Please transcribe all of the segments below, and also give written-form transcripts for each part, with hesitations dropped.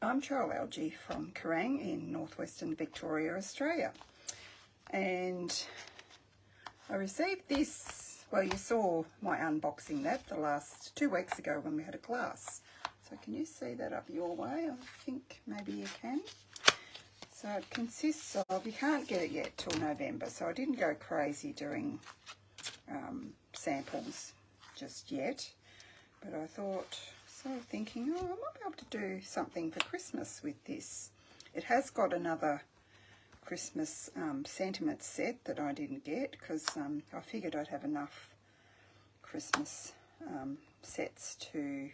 I'm Cheryl Algie from Kerrang in northwestern Victoria, Australia. And I received this, well, you saw my unboxing that the last 2 weeks ago when we had a class. So can you see that up your way? I think maybe you can. So it consists of, you can't get it yet till November, so I didn't go crazy doing samples just yet. But I thought, sort of thinking, oh, I might be able to do something for Christmas with this. It has got another Christmas sentiment set that I didn't get because I figured I'd have enough Christmas sets to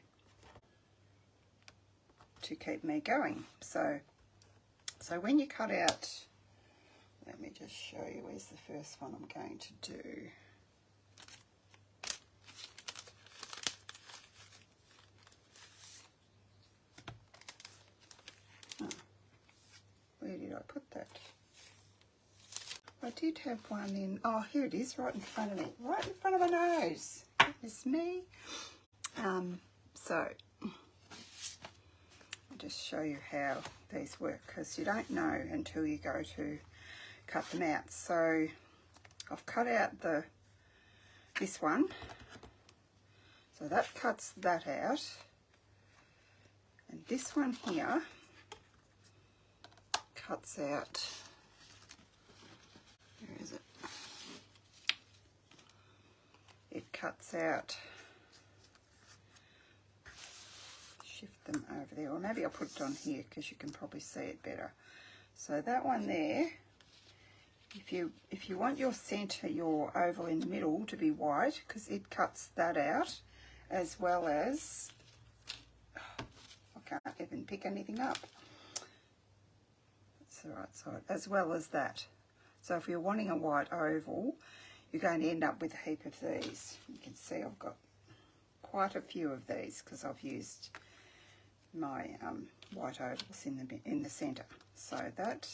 keep me going. So when you cut out, let me just show you, where's the first one I'm going to do. Where did I put that? I did have one in, oh, here it is, right in front of me, right in front of my nose. It's me. So I'll just show you how these work, because you don't know until you go to cut them out. So I've cut out this one, so that cuts that out, and this one here cuts out, where is it? It cuts out, shift them over there, or maybe I'll put it on here because you can probably see it better. So that one there, if you want your centre, your oval in the middle to be white, because it cuts that out, as well as, I can't even pick anything up. The right side, as well as that. So if you're wanting a white oval, you're going to end up with a heap of these. You can see I've got quite a few of these because I've used my white ovals in the centre. So that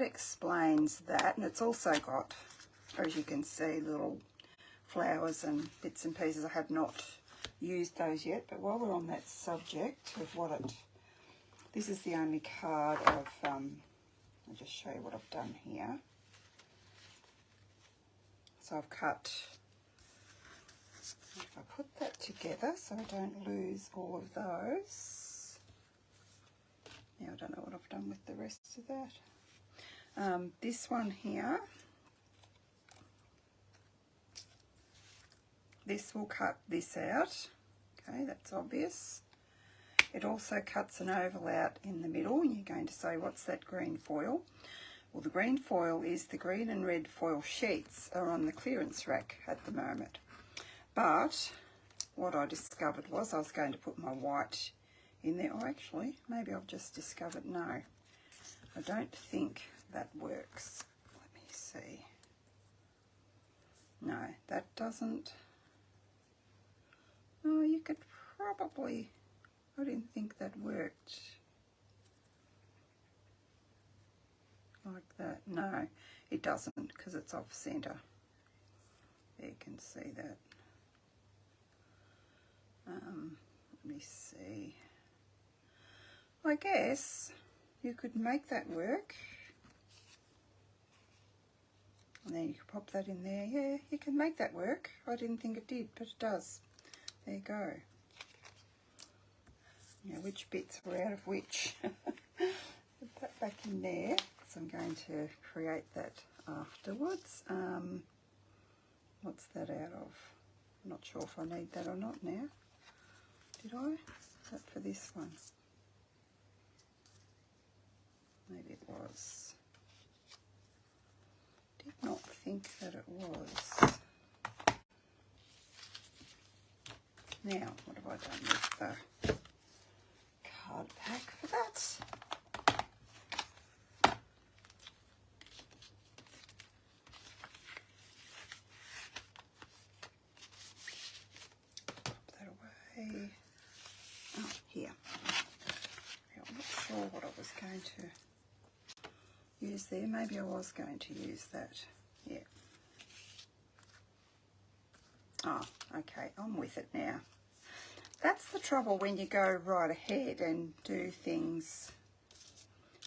explains that, and it's also got, as you can see, little flowers and bits and pieces. I have not used those yet, but while we're on that subject of what it, this is the only card of, I'll just show you what I've done here. So I've cut, if I put that together so I don't lose all of those. Now I don't know what I've done with the rest of that. This one here, this will cut this out. Okay, that's obvious. It also cuts an oval out in the middle, and you're going to say, what's that green foil? Well, the green foil is the green and red foil sheets are on the clearance rack at the moment. But what I discovered was I was going to put my white in there. Oh, actually, maybe I've just discovered, no, I don't think that works. Let me see. No, that doesn't. Oh, you could probably, I didn't think that worked like that. No, it doesn't, because it's off centre. You can see that. Let me see. I guess you could make that work. And then you could pop that in there. Yeah, you can make that work. I didn't think it did, but it does. There you go. Now, which bits were out of which? Put that back in there, because I'm going to create that afterwards. What's that out of? I'm not sure if I need that or not now. Did I? Is that for this one? Maybe it was. Did not think that it was. Now, what have I done with the card pack for that? Pop that away. Oh, here. I'm not sure what I was going to use there. Maybe I was going to use that. Yeah. Oh, okay, I'm with it now. That's the trouble when you go right ahead and do things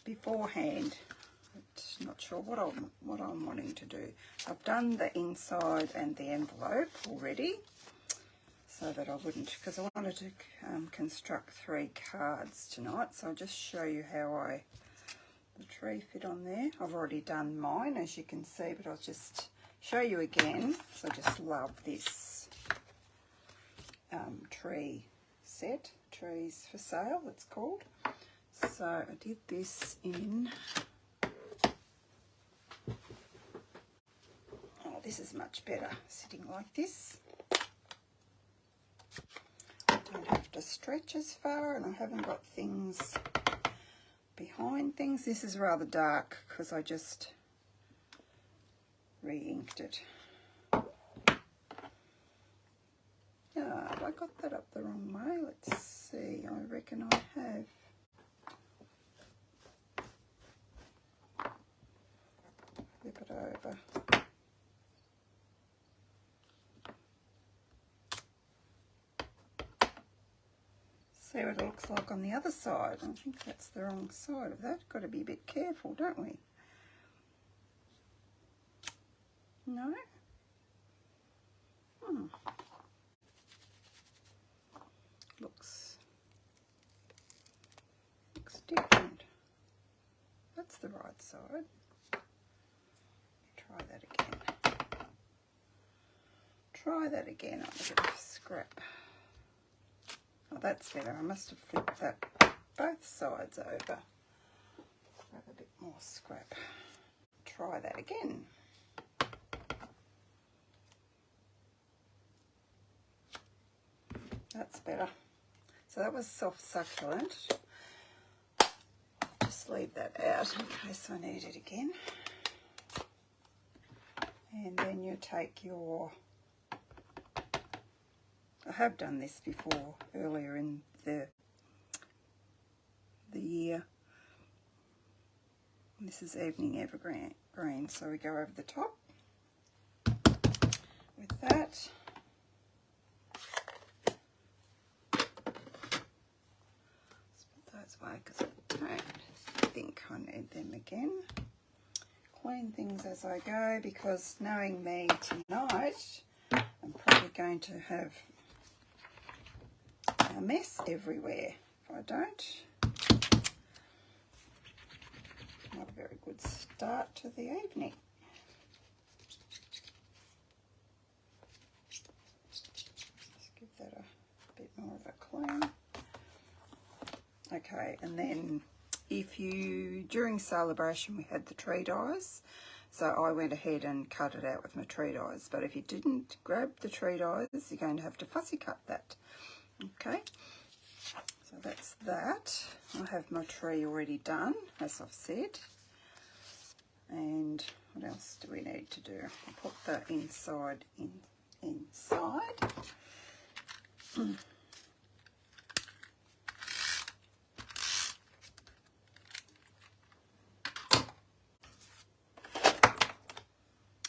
beforehand. I'm not sure what I'm wanting to do. I've done the inside and the envelope already, so that I wouldn't, because I wanted to construct 3 cards tonight. So I'll just show you how the tree fit on there. I've already done mine, as you can see, but I'll just show you again. So I just love this tree set, Trees for Sale it's called. So I did this in, oh, this is much better sitting like this. I don't have to stretch as far, and I haven't got things behind things. This is rather dark because I just re-inked it. Yeah, have I got that up the wrong way? Let's see. I reckon I have. Flip it over. See what it looks like on the other side. I think that's the wrong side of that. Got to be a bit careful, don't we? No? Looks different. That's the right side. Try that again. Try that again on a bit of scrap. Oh, that's better. I must have flipped that both sides over. Grab a bit more scrap. Try that again. That's better. So that was soft succulent. Just leave that out in case I need it again. And then you take your, I have done this before earlier in the year. This is Evening Evergreen, so we go over the top with that. Let's put those away because I don't think I need them again. Clean things as I go, because knowing me tonight, I'm probably going to have a mess everywhere if I don't. Not a very good start to the evening. Let's give that a bit more of a clean. Okay, and then if you, during celebration we had the tree dies, so I went ahead and cut it out with my tree dies, but if you didn't grab the tree dies, you're going to have to fussy cut that. Okay, so that's that. I have my tree already done, as I've said. And what else do we need to do? I'll put the inside inside.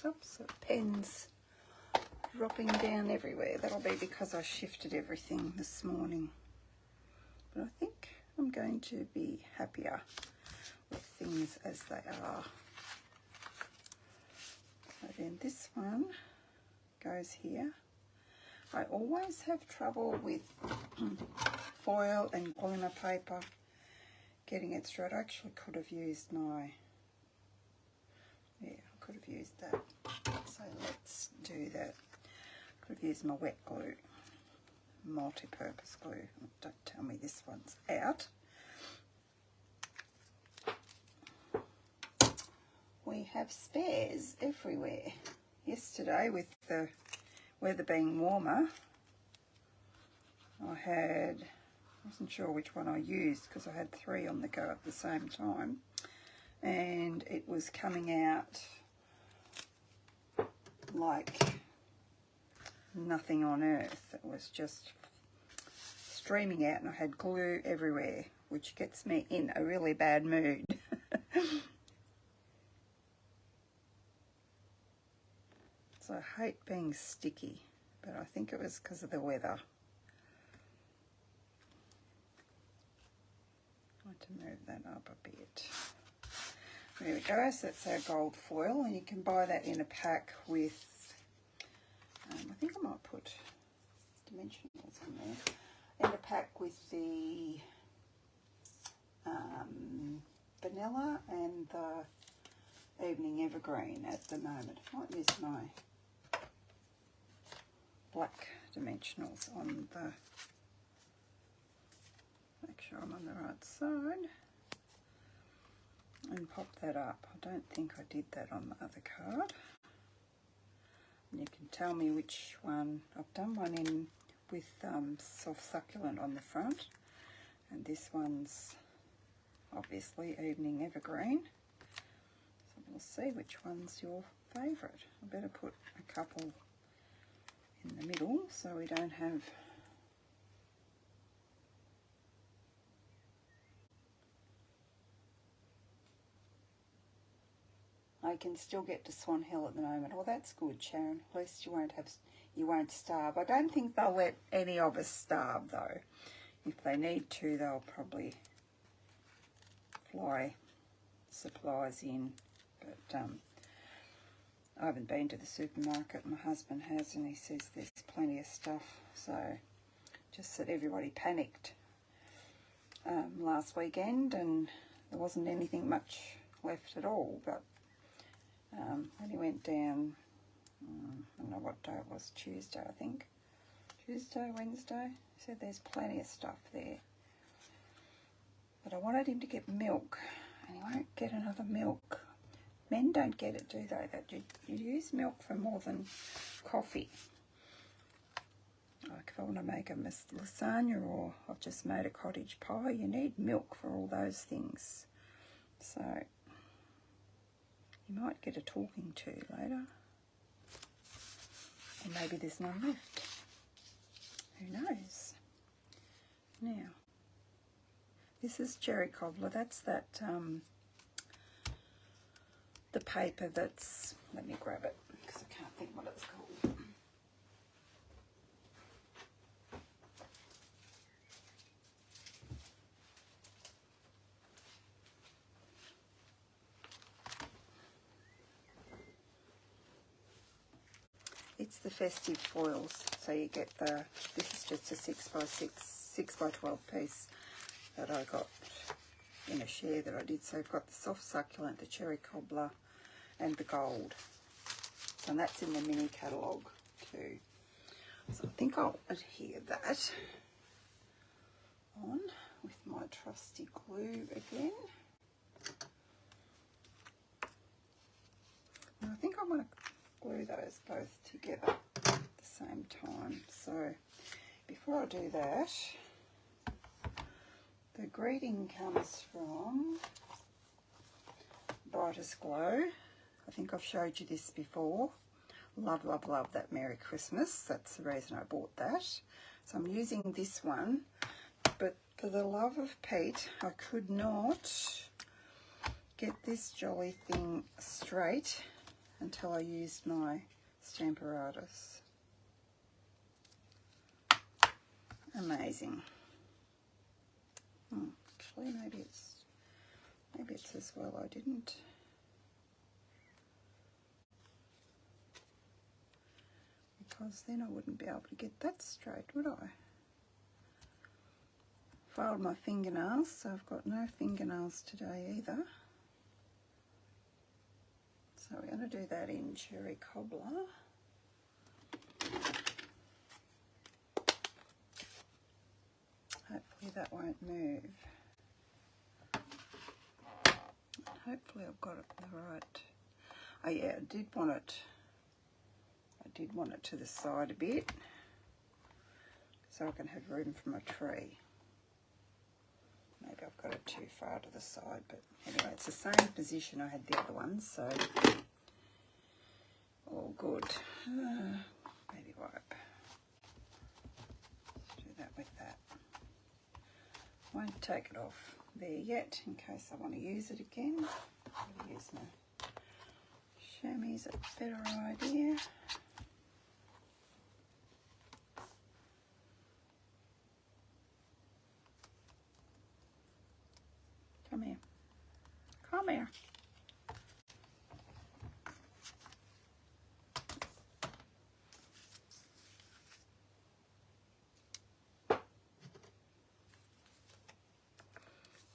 Oops, the pen's dropping down everywhere. That'll be because I shifted everything this morning. But I think I'm going to be happier with things as they are. So then this one goes here. I always have trouble with foil and polymer paper getting it straight. I actually could have used my, yeah, I could have used that. So let's do that. Could have used my wet glue, multi-purpose glue. Don't tell me this one's out. We have spares everywhere. Yesterday, with the weather being warmer, I wasn't sure which one I used because I had 3 on the go at the same time, and it was coming out like nothing on earth. It was just streaming out, and I had glue everywhere, which gets me in a really bad mood. So I hate being sticky, but I think it was because of the weather. Try to move that up a bit. There we go, so that's our gold foil, and you can buy that in a pack with, I think I might put dimensionals in there, in a pack with the vanilla and the evening evergreen at the moment. I might use my black dimensionals on the, make sure I'm on the right side, and pop that up. I don't think I did that on the other card. And you can tell me which one. I've done one in with soft succulent on the front, and this one's obviously evening evergreen. So we'll see which one's your favourite. I better put a couple in the middle so we don't have I can still get to Swan Hill at the moment. Well, that's good, Sharon. At least you won't starve. I don't think they'll let any of us starve though. If they need to, they'll probably fly supplies in. But I haven't been to the supermarket. My husband has, and he says there's plenty of stuff. So just that everybody panicked last weekend, and there wasn't anything much left at all. But when he went down, I don't know what day it was, Tuesday I think, Tuesday, Wednesday, he said there's plenty of stuff there. But I wanted him to get milk, and he won't get another milk. Men don't get it, do they, that you use milk for more than coffee. Like if I want to make a lasagna, or I've just made a cottage pie, you need milk for all those things. So you might get a talking to later. Or maybe there's none left. Who knows? Now, this is cherry cobbler. That's that, the paper that's, let me grab it because I can't think what it's called. It's the festive foils. So you get the, this is just a 6x6, 6x12 piece that I got in a share that I did. So I've got the soft succulent, the cherry cobbler, and the gold. And that's in the mini catalogue too. So I think I'll adhere that on with my trusty glue again. And I think I want to glue those both together at the same time. So before I do that, the greeting comes from Brightest Glow. I think I've showed you this before. Love, love, love that Merry Christmas. That's the reason I bought that. So I'm using this one, but for the love of Pete, I could not get this jolly thing straight until I used my Stamparatus. Amazing. Actually, maybe it's as well I didn't. Because then I wouldn't be able to get that straight, would I? Filed my fingernails, so I've got no fingernails today either. So we're going to do that in cherry cobbler. Hopefully that won't move. Hopefully I've got it the right. Oh yeah, I did want it to the side a bit so I can have room for my tree. Maybe I've got it too far to the side, but anyway, it's the same position I had the other one, so all good. Baby wipe. Let's do that with that. Won't take it off there yet in case I want to use it again. I'll use my chamois, a better idea. Come here. Come here.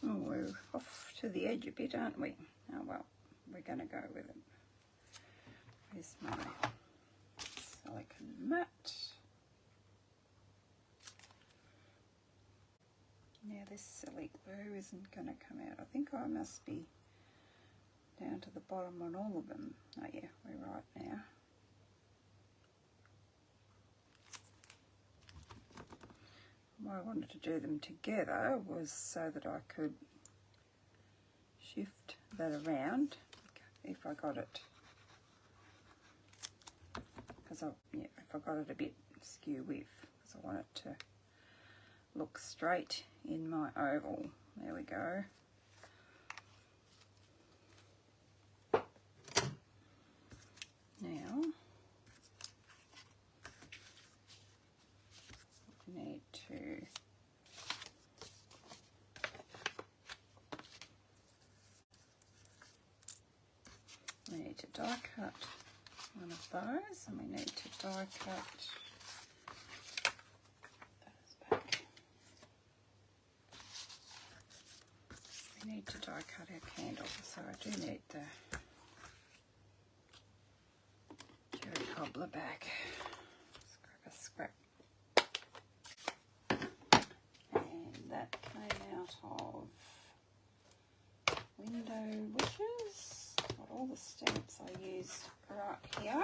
Oh, we're off to the edge a bit, aren't we? Oh well, we're going to go with it. Here's my silicone mat. Now this silly glue isn't going to come out. I think I must be down to the bottom on all of them. Oh yeah, we're right now. Why I wanted to do them together was so that I could shift that around if I got it. Because if I got it a bit skew with, because I want it to look straight in my oval. There we go. Now we need to die cut one of those, and we need to die cut back. We need to die cut our candle, so I do need the cherry cobbler back. Let's grab a scrap. And that came out of Window Wishes. Got all the stamps I used right here.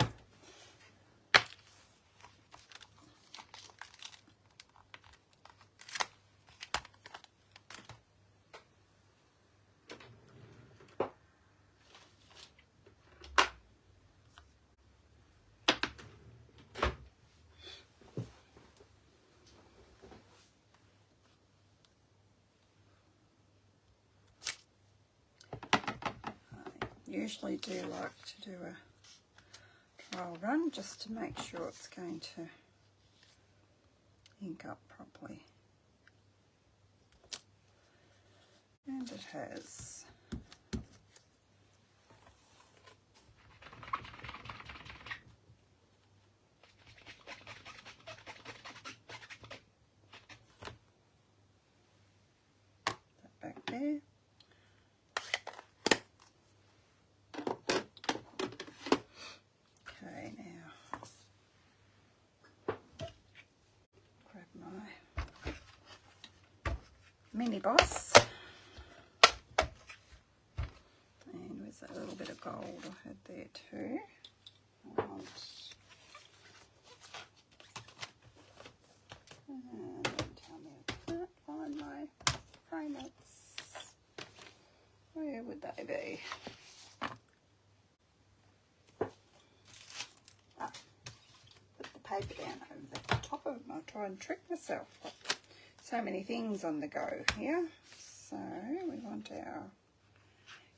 Usually do like to do a trial run just to make sure it's going to ink up properly, and it has. That back there. Mini Boss, and with a little bit of gold I had there too. I want, don't tell me I can't find my framelits. Where would they be? Ah, put the paper down over the top of them. I'll try and trick myself. So many things on the go here. So we want our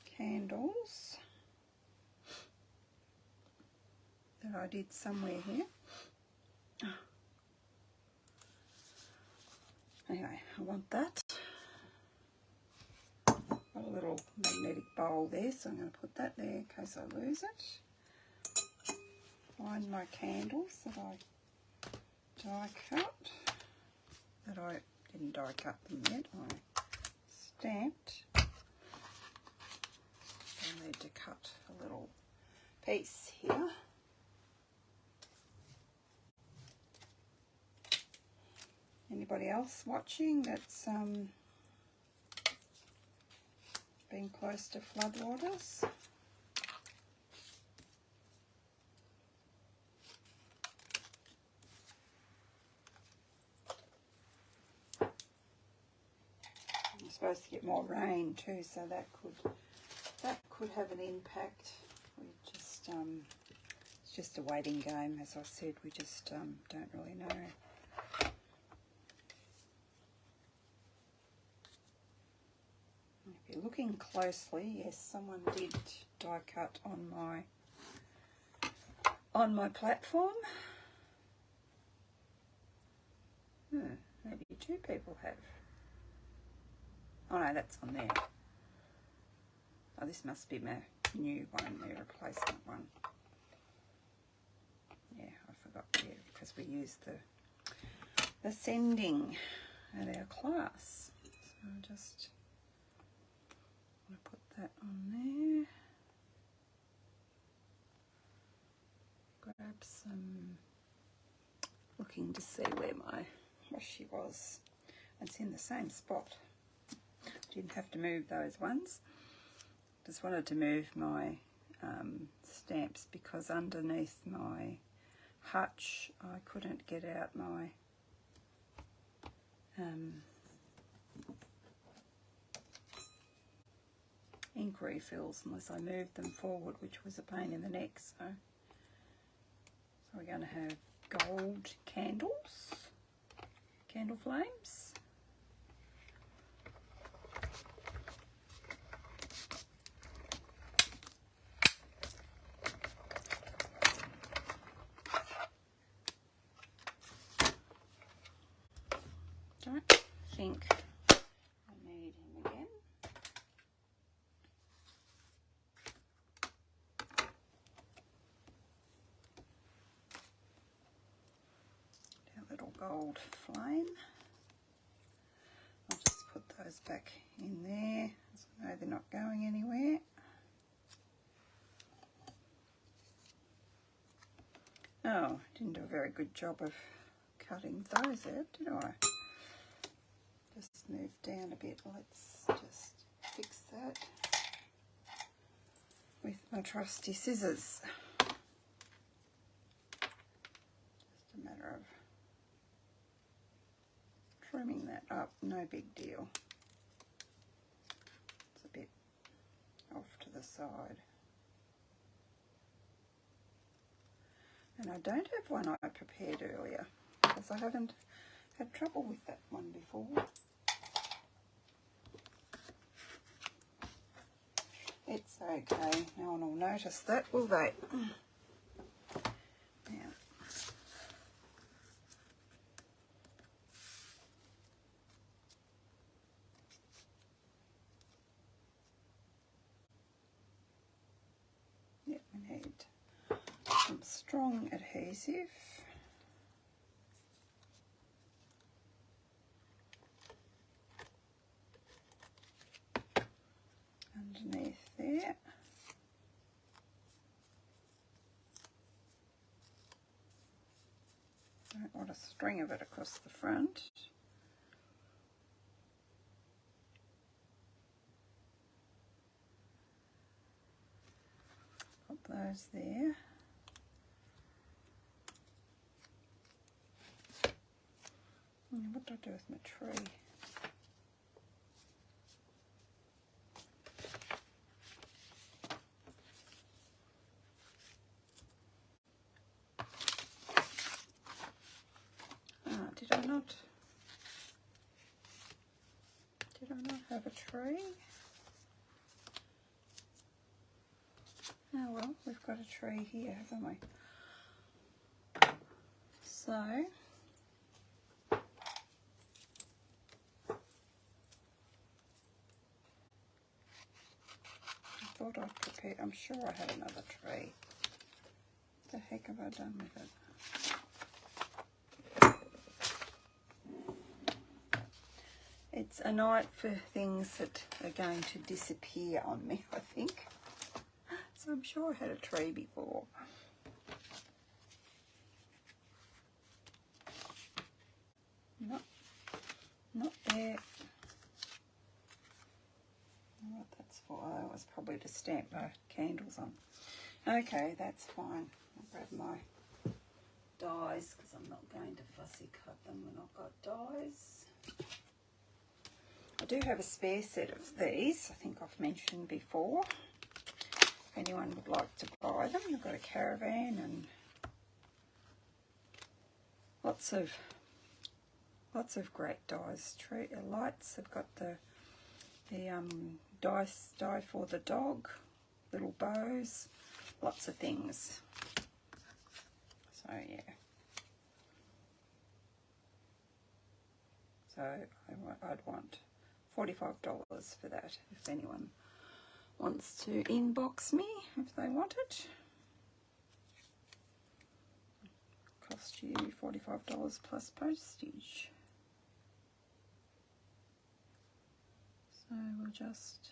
candles that I did somewhere here. Anyway, I want that. Got a little magnetic bowl there, so I'm going to put that there in case I lose it. Find my candles that I die cut, that I didn't die cut them yet, I stamped. I need to cut a little piece here. Anybody else watching that's been close to floodwaters? I'm supposed to get more rain too, so that could have an impact. We just it's just a waiting game, as I said. We just don't really know. If you're looking closely, yes, someone did die cut on my platform. Maybe two people have. Oh no, that's on there. Oh, this must be my new one, my replacement one. Yeah, I forgot there because we used the sending at our class. So I just want to put that on there. Grab some, looking to see where my washi was. It's in the same spot. Didn't have to move those ones. Just wanted to move my stamps because underneath my hutch I couldn't get out my ink refills unless I moved them forward, which was a pain in the neck. So we're going to have gold candles, candle flames. Don't think I need him again. Our little gold flame. I'll just put those back in there, so I know they're not going anywhere. Oh, didn't do a very good job of cutting those out, did I? Just move down a bit. Let's just fix that with my trusty scissors. Just a matter of trimming that up, no big deal. It's a bit off to the side. And I don't have one I prepared earlier because I haven't had trouble with that one before. It's okay, no one will notice that, will they? Now, yep, we need some strong adhesive. Underneath there. Don't want a string of it across the front. Put those there. What do I do with my tree? Did I not have a tree? Oh well, we've got a tree here, haven't we? So, I thought I'd prepare, I'm sure I had another tree. What the heck have I done with it? It's a night for things that are going to disappear on me, I think. So I'm sure I had a tree before. Not there. What that's for? Oh, that was probably to stamp my candles on. Okay, that's fine. I'll grab my dies because I'm not going to fussy cut them when I've got dies. I do have a spare set of these, I think I've mentioned before. If anyone would like to buy them, I've got a caravan and lots of great dies. Lights have got the dye for the dog, little bows, lots of things. So yeah. So I'd want $45 for that if anyone wants to inbox me if they want it. Cost you $45 plus postage. So we'll just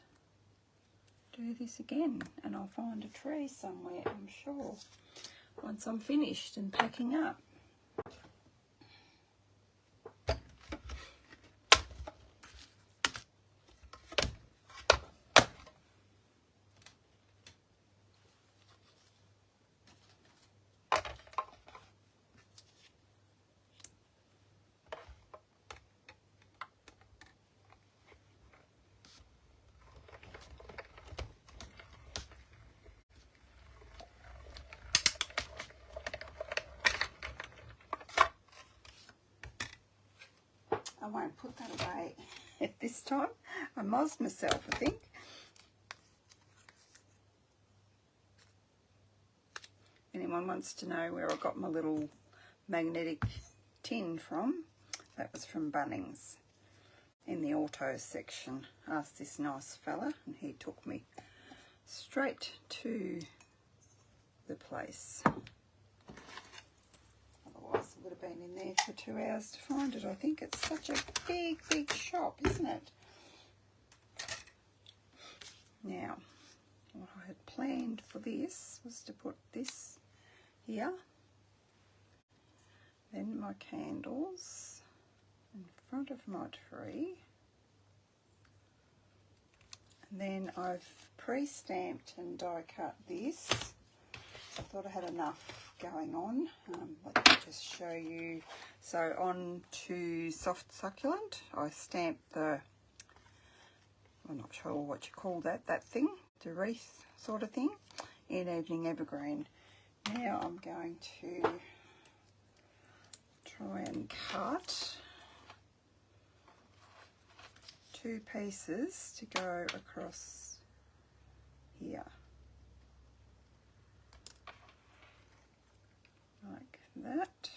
do this again, and I'll find a tree somewhere, I'm sure, once I'm finished and packing up. I won't put that away at this time. I mozzed myself, I think. Anyone wants to know where I got my little magnetic tin from? That was from Bunnings in the auto section. Asked this nice fella and he took me straight to the place. Otherwise I would have been in there for 2 hours to find it. I think it's such a big shop, isn't it? Now, what I had planned for this was to put this here, then my candles in front of my tree, and then I've pre-stamped and die cut this. I thought I had enough going on. Let me just show you. So on to soft succulent, I stamped the, I'm not sure what you call that thing, the wreath sort of thing, in Evening Evergreen. Now I'm going to try and cut 2 pieces to go across here, like that,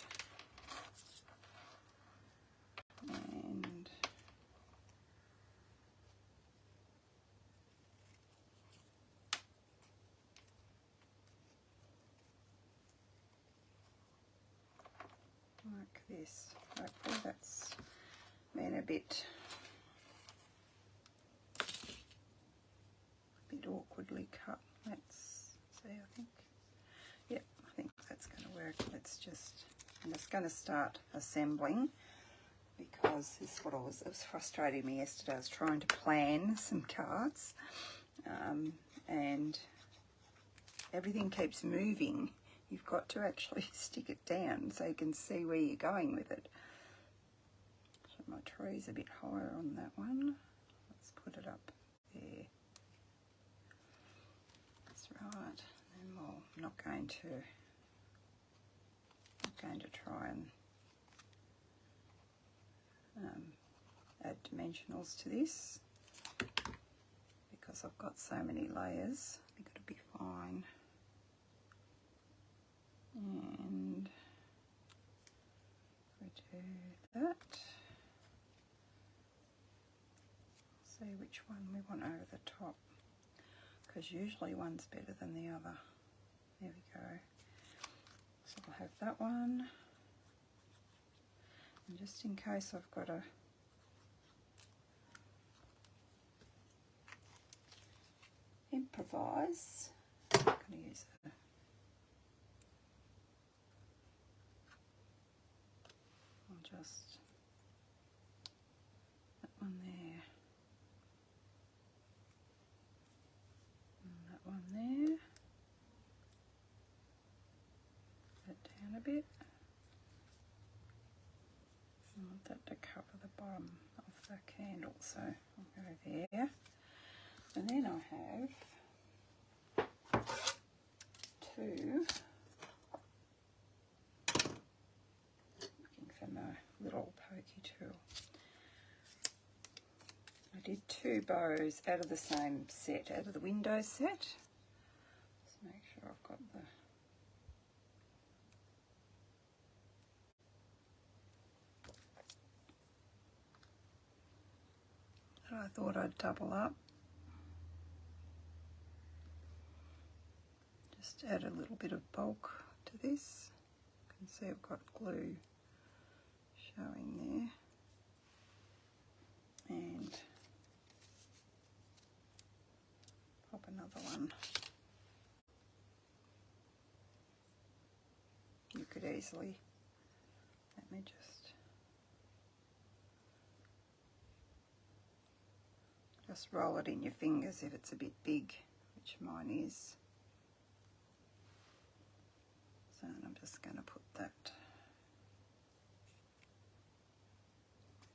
and like this. Hopefully that's been a bit awkwardly cut. Let's see, I think, yep, I think that's going to work. I'm just going to start assembling, because this is what it was frustrating me yesterday. I was trying to plan some cards and everything keeps moving. You've got to actually stick it down so you can see where you're going with it. So my tree's a bit higher on that one. Let's put it up there. That's right. And I'm not going to try and add dimensionals to this, because I've got so many layers. I think it'll be fine. And we do that. See which one we want over the top, because usually one's better than the other. There we go. So I'll have that one. And just in case I've got to improvise, I'm going to use I'll just that one there, and that one there, that down a bit. I want that to cover the bottom of the candle, so I'll go there. And then I have 2, looking for my little pokey tool. I did 2 bows out of the same set, out of the window set. Just make sure I've got the I thought I'd double up. Just add a little bit of bulk to this. You can see I've got glue showing there. And pop another one. You could easily, let me just roll it in your fingers if it's a bit big, which mine is. So I'm just going to put that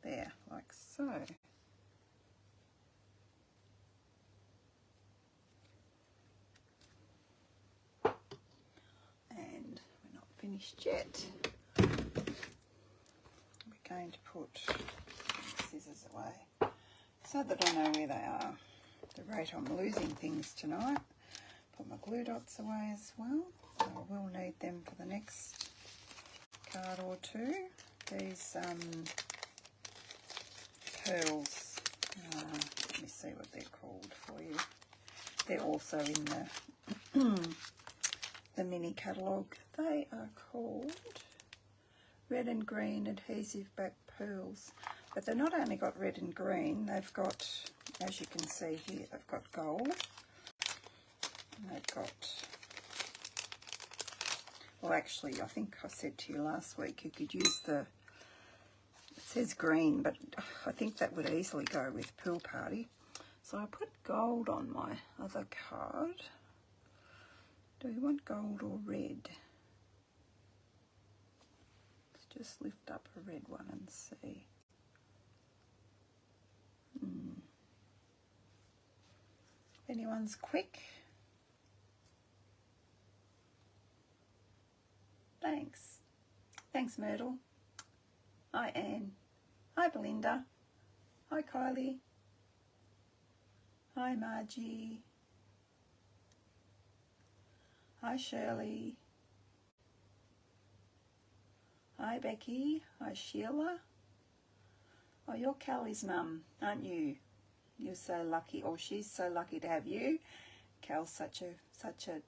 there, like so. And we're not finished yet. We're going to put scissors away so that I know where they are. The rate I'm losing things tonight. Put my glue dots away as well. So I will need them for the next card or two. These pearls, let me see what they're called for you. They're also in the mini catalogue. They are called Red and Green Adhesive Back Pearls. But they've not only got red and green, they've got, as you can see here, they've got gold. And they've got, well actually I think I said to you last week you could use the, it says green, but I think that would easily go with Pool Party. So I put gold on my other card. Do you want gold or red? Let's just lift up a red one and see. If anyone's quick. Thanks. Thanks, Myrtle. Hi, Anne. Hi, Belinda. Hi, Kylie. Hi, Margie. Hi, Shirley. Hi, Becky. Hi, Sheila. Oh, you're Callie's mum, aren't you? You're so lucky, or she's so lucky to have you. Cal's such a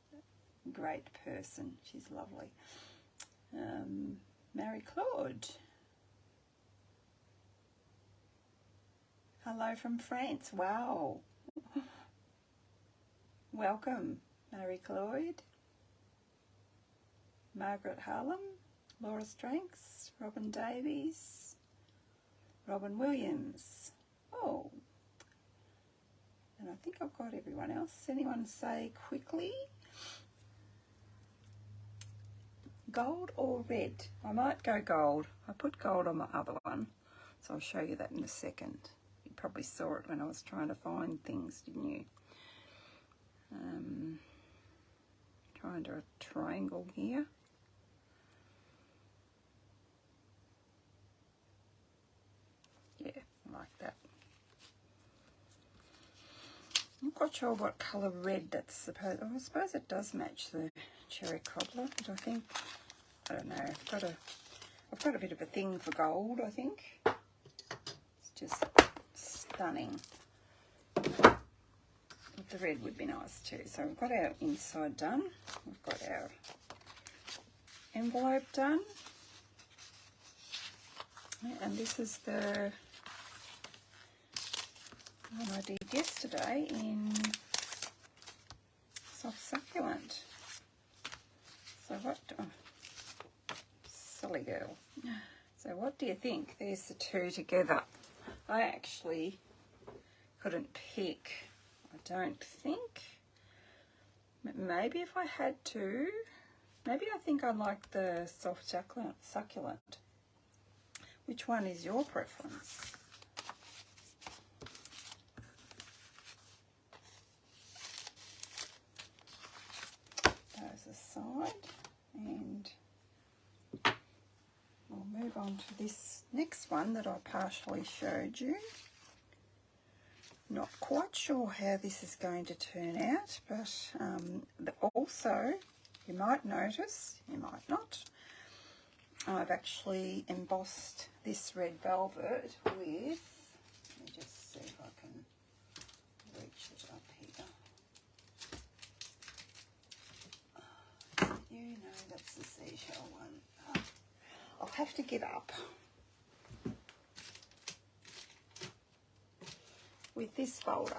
great person. She's lovely. Mary Claude. Hello from France. Wow. Welcome, Mary Claude. Margaret Harlem. Laura Stranks. Robin Davies. Robin Williams. Oh. And I think I've got everyone else. Anyone say quickly? Gold or red? I might go gold. I put gold on my other one, so I'll show you that in a second. You probably saw it when I was trying to find things, didn't you? Trying to a triangle here. Yeah, like that. I'm not quite sure what colour red that's supposed. Oh, I suppose it does match the cherry cobbler, but I think, I don't know. I've got a bit of a thing for gold. I think it's just stunning. But the red would be nice too. So we've got our inside done. We've got our envelope done, and this is the one I did yesterday in Soft Succulent. So what, oh, silly girl. So what do you think? There's the two together. I actually couldn't pick, I don't think. Maybe if I had to, maybe I think I like the Soft Succulent. Which one is your preference? Those aside, and we'll move on to this next one that I partially showed you. Not quite sure how this is going to turn out, but also you might notice, you might not, I've actually embossed this red velvet with, let me just see if I can reach it up here. that's the seashell one. I'll have to get up with this folder.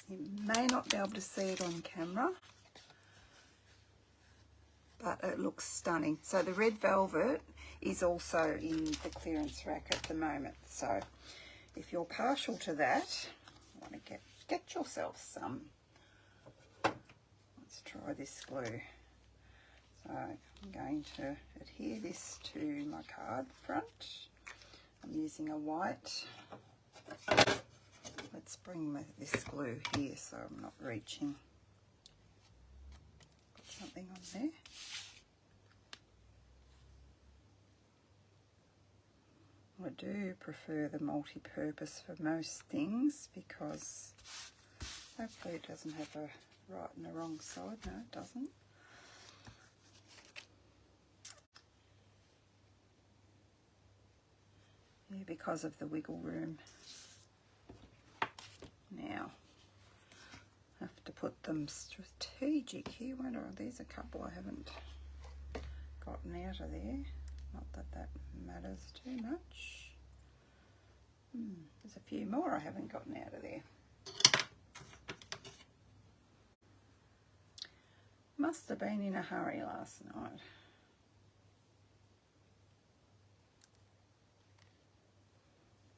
You may not be able to see it on camera, but it looks stunning. So the red velvet is also in the clearance rack at the moment. So if you're partial to that, you want to get yourself some. Let's try this glue. So I'm going to adhere this to my card front. I'm using a white. Let's bring this glue here so I'm not reaching. Got something on there. I do prefer the multi-purpose for most things because hopefully it doesn't have a right and a wrong side. No, it doesn't. Yeah, because of the wiggle room. Now, I have to put them strategic here. Where are these? A couple I haven't gotten out of there. Not that that matters too much. There's a few more I haven't gotten out of there. Must have been in a hurry last night.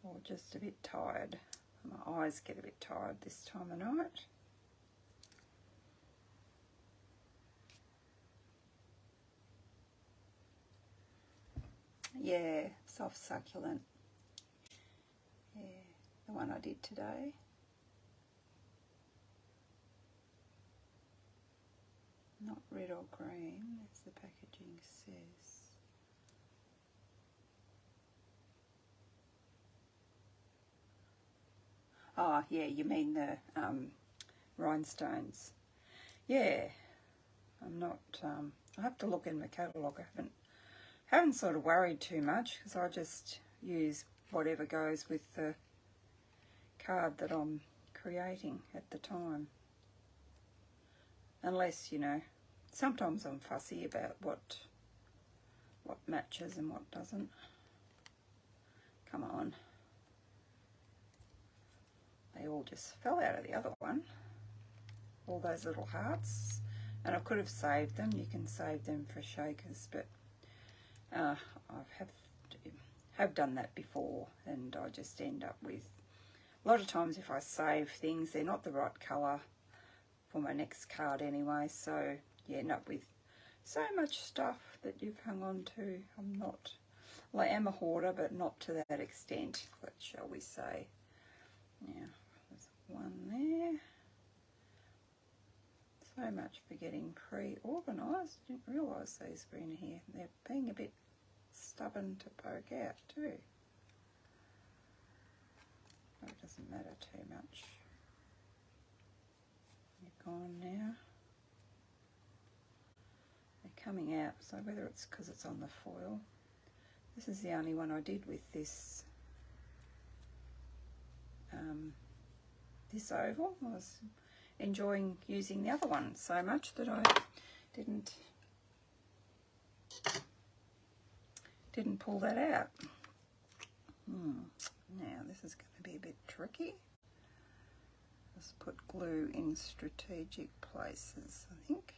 Or just a bit tired. My eyes get a bit tired this time of night. Yeah, soft succulent. Yeah, the one I did today. Not red or green, as the packaging says. Oh, yeah, you mean the rhinestones. Yeah, I'm not, I have to look in the catalogue. I haven't sort of worried too much because I just use whatever goes with the card that I'm creating at the time. Unless, you know, sometimes I'm fussy about what matches and what doesn't. Come on. They all just fell out of the other one. All those little hearts. And I could have saved them. You can save them for shakers, but I have done that before, and I just end up with, a lot of times if I save things, they're not the right colour for my next card anyway, so you end up with so much stuff that you've hung on to. I'm not, well, I am a hoarder, but not to that extent, shall we say. Now, there's one there. So much for getting pre-organised. Didn't realise these were in here. They're being a bit stubborn to poke out too. Oh, it doesn't matter too much. They're gone now. They're coming out, so whether it's because it's on the foil. This is the only one I did with this this oval. I was enjoying using the other one so much that I didn't pull that out. Now this is going to be a bit tricky. Let's put glue in strategic places, I think.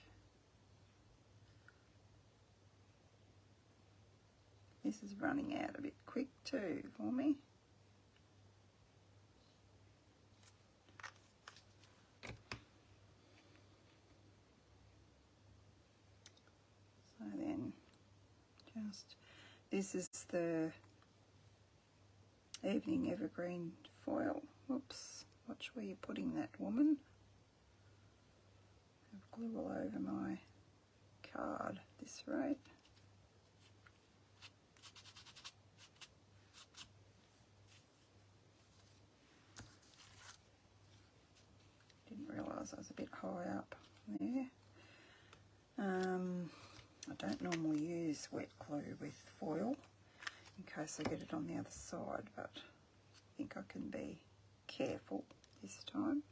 This is running out a bit quick too for me. So then just, this is the Evening Evergreen foil. Whoops, watch where you're putting that, woman. I have glue all over my card at this rate. Didn't realise I was a bit high up there. I don't normally use wet glue with foil in case I get it on the other side, but I think I can be careful this time.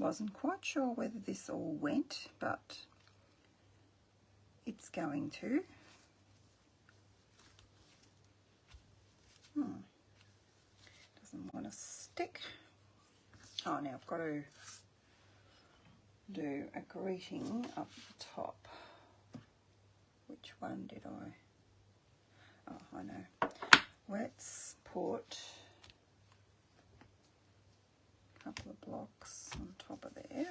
Wasn't quite sure whether this all went, but it's going to. Doesn't want to stick. Oh, now I've got to do a greeting up the top. Which one did I? Oh, I know. Let's put a couple of blocks on top of there.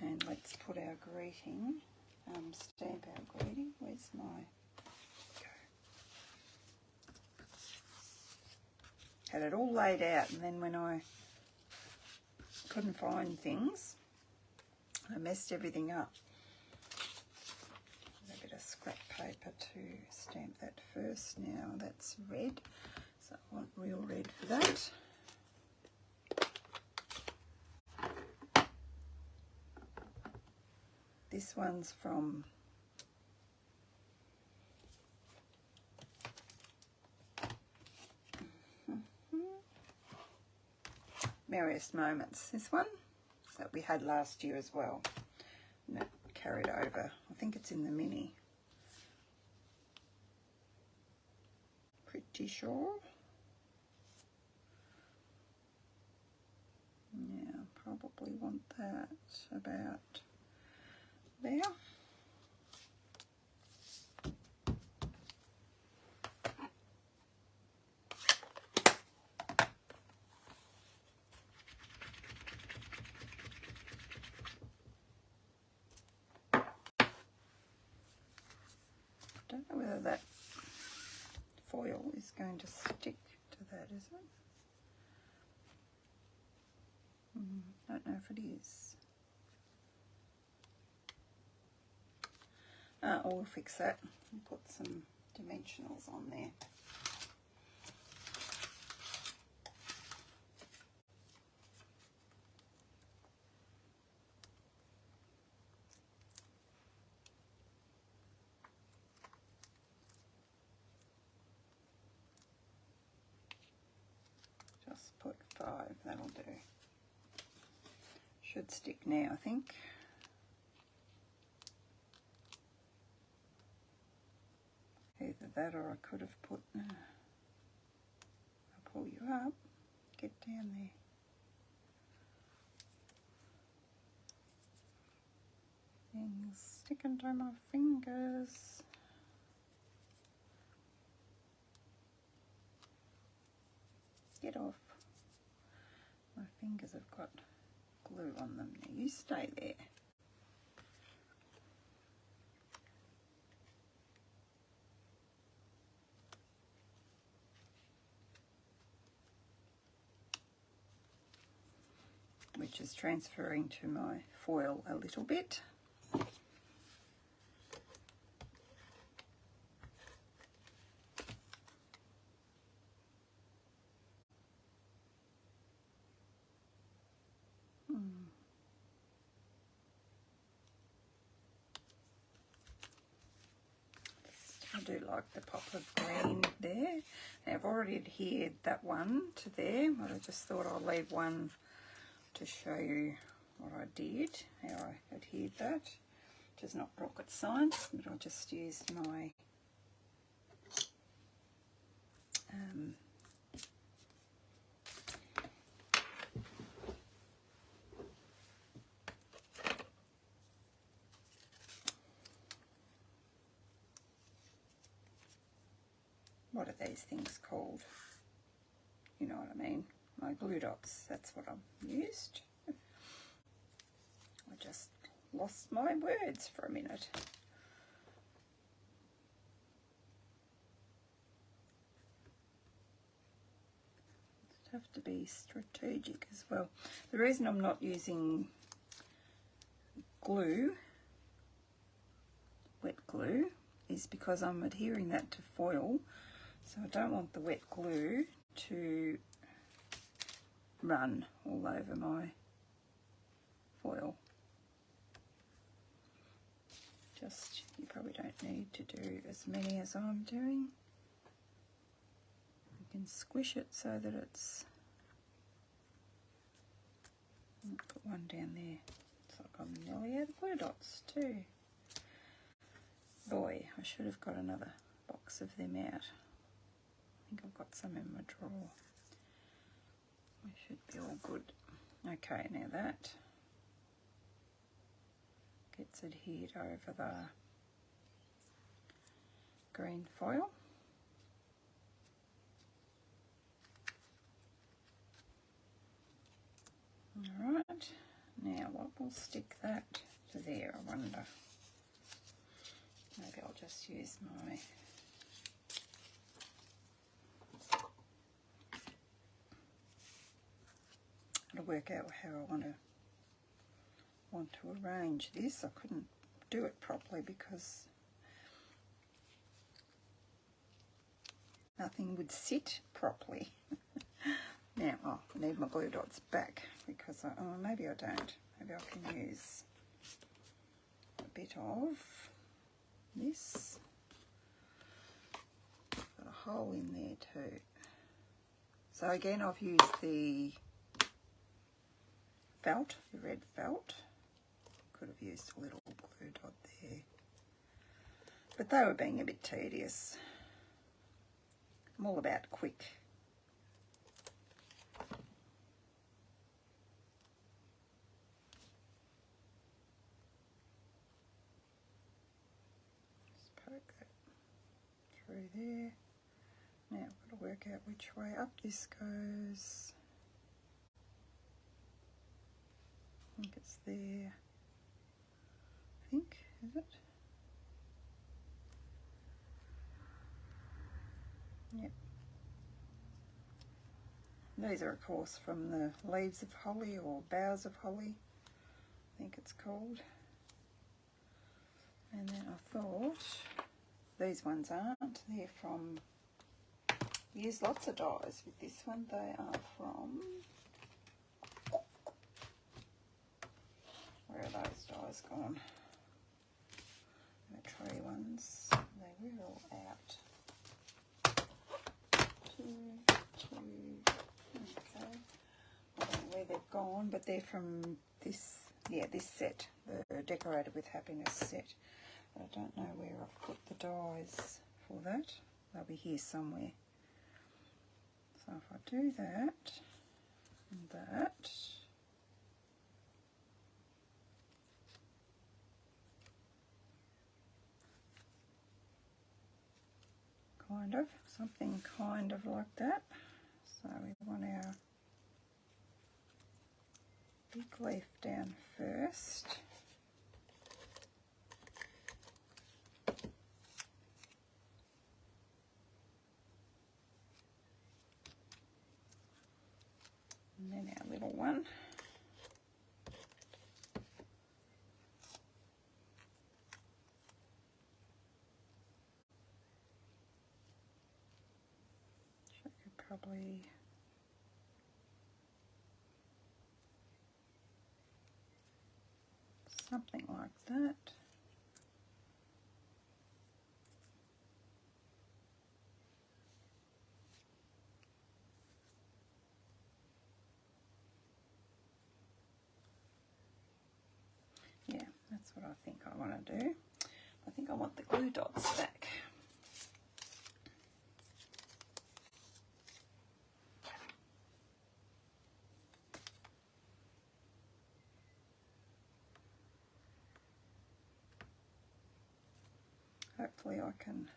And let's put our greeting, stamp our greeting. Where's my... Had it all laid out, and then when I couldn't find things, I messed everything up. A bit of scrap paper to stamp that first. Now that's red, so I want real red for that. This one's from Merriest Moments. This one that we had last year as well. And that carried over. I think it's in the mini. Pretty sure. Yeah, probably want that about there. Don't know whether that foil is going to stick to that, is it? Don't know if it is. We'll fix that and put some dimensionals on there. Just put 5, that'll do. Should stick now, I think. Either that or I could have put, I'll pull you up, get down there. Things sticking to my fingers. Get off. My fingers have got glue on them. Now you stay there. Which is transferring to my foil a little bit. I do like the pop of green there. Now I've already adhered that one to there, but I just thought I'll leave one to show you what I did, how I adhered that, which is not rocket science, but I just used my what are these things called? You know what I mean? My glue dots, that's what I used. I just lost my words for a minute. Have to be strategic as well. The reason I'm not using glue, wet glue, is because I'm adhering that to foil, so I don't want the wet glue to run all over my foil. Just, you probably don't need to do as many as I'm doing. You can squish it so that it's Put one down there. It's like I'm nearly out of glue dots too. Boy, I should have got another box of them out. I think I've got some in my drawer. We should be all good. Okay, now that gets adhered over the green foil. Alright, now what will stick that to there, I wonder? Maybe I'll just use my to work out how I want to arrange this. I couldn't do it properly because nothing would sit properly. Now, I need my glue dots back because maybe I don't. Maybe I can use a bit of this. Got a hole in there too. So again, I've used the felt, the red felt. Could have used a little glue dot there, but they were being a bit tedious. I'm all about quick. Just poke that through there. Now I've got to work out which way up this goes. I think it's there. I think, is it? Yep. These are, of course, from the leaves of holly or boughs of holly, I think it's called. And then I thought, these ones aren't. They're from, use lots of dyes with this one. They are from, where are those dyes gone? The tree ones. They were all out. Okay. I don't know where they've gone, but they're from this, yeah, this set, the Decorated with Happiness set. But I don't know where I've put the dyes for that. They'll be here somewhere. So if I do that and that, kind of, something kind of like that. So we want our big leaf down first. And then our little one. I could probably something like that. Yeah, that's what I think I want to do. I think I want the glue dots back. Hopefully I can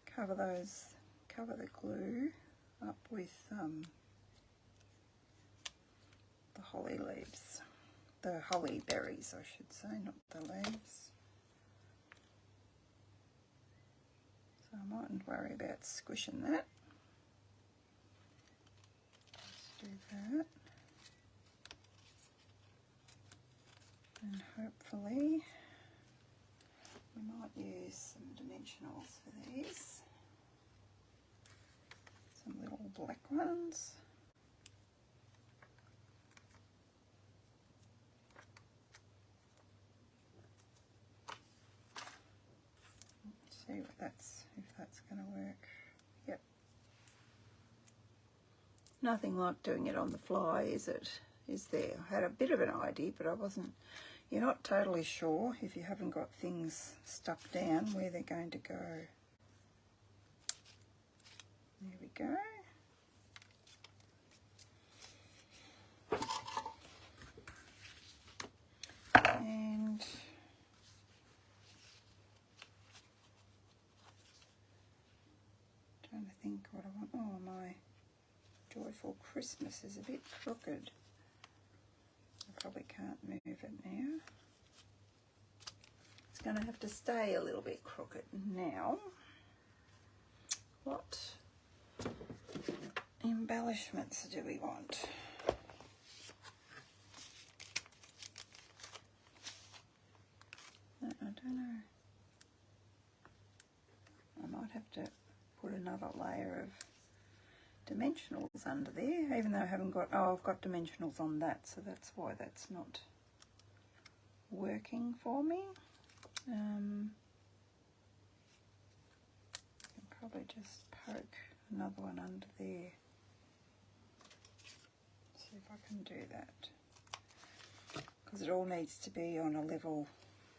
cover the glue up with the holly leaves. The holly berries, I should say, not the leaves. So I mightn't worry about squishing that. Just do that. And hopefully we might use some dimensionals for these. Some little black ones. Let's see if that's going to work. Yep. Nothing like doing it on the fly, is it? is there. I had a bit of an idea, but I wasn't, you're not totally sure if you haven't got things stuck down where they're going to go. There we go. And trying to think what I want. Oh, my Joyful Christmas is a bit crooked. I probably can't move it now. It's going to have to stay a little bit crooked now. What embellishments do we want? I don't know. I might have to put another layer of dimensionals under there, even though I haven't got, oh, I've got dimensionals on that, so that's why that's not working for me. I can probably just poke another one under there. See if I can do that. Because it all needs to be on a level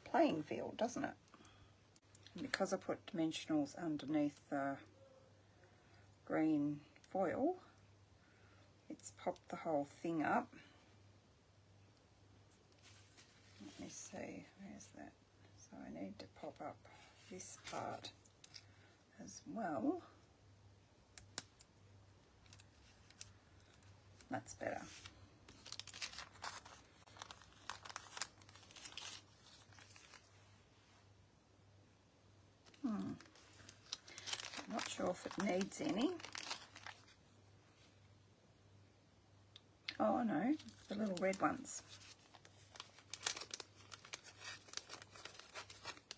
playing field, doesn't it? And because I put dimensionals underneath the green foil, it's popped the whole thing up. Let me see, where's that? So I need to pop up this part as well. That's better. I'm not sure if it needs any. Oh no, the little red ones.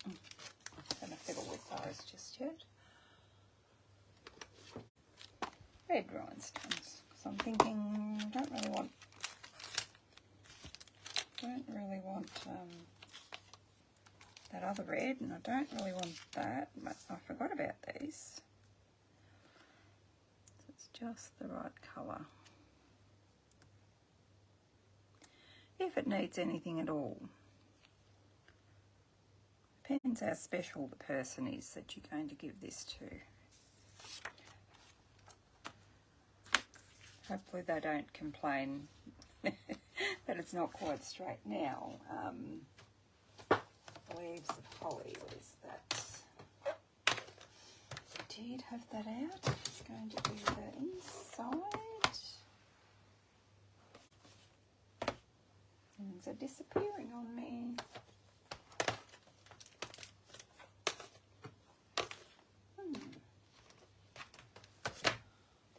I'm not going to fiddle with those just yet. Red rhinestones. So I'm thinking, don't really want that other red, and I don't really want that, but I forgot about these. So it's just the right colour. If it needs anything at all. Depends how special the person is that you're going to give this to. Hopefully they don't complain that it's not quite straight now. Leaves of holly, what is that? I did have that out. It's going to be the inside. Things are disappearing on me.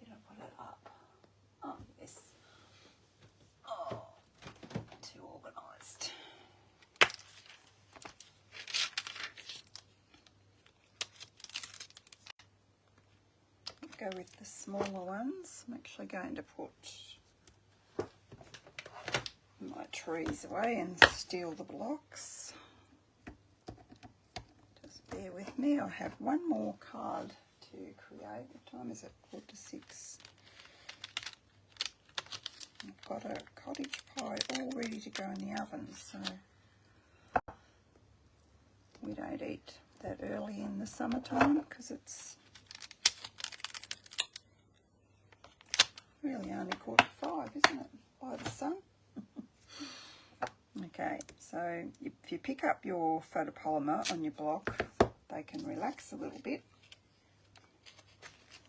Did I put it up? Oh, yes. Oh, too organised. Go with the smaller ones. I'm actually going to put my trees away and steal the blocks. Just bear with me. I have one more card to create. What time is it? 4:45. I've got a cottage pie all ready to go in the oven, so we don't eat that early in the summertime because it's really only 4:45, isn't it, by the sun? Okay, so if you pick up your photopolymer on your block, they can relax a little bit.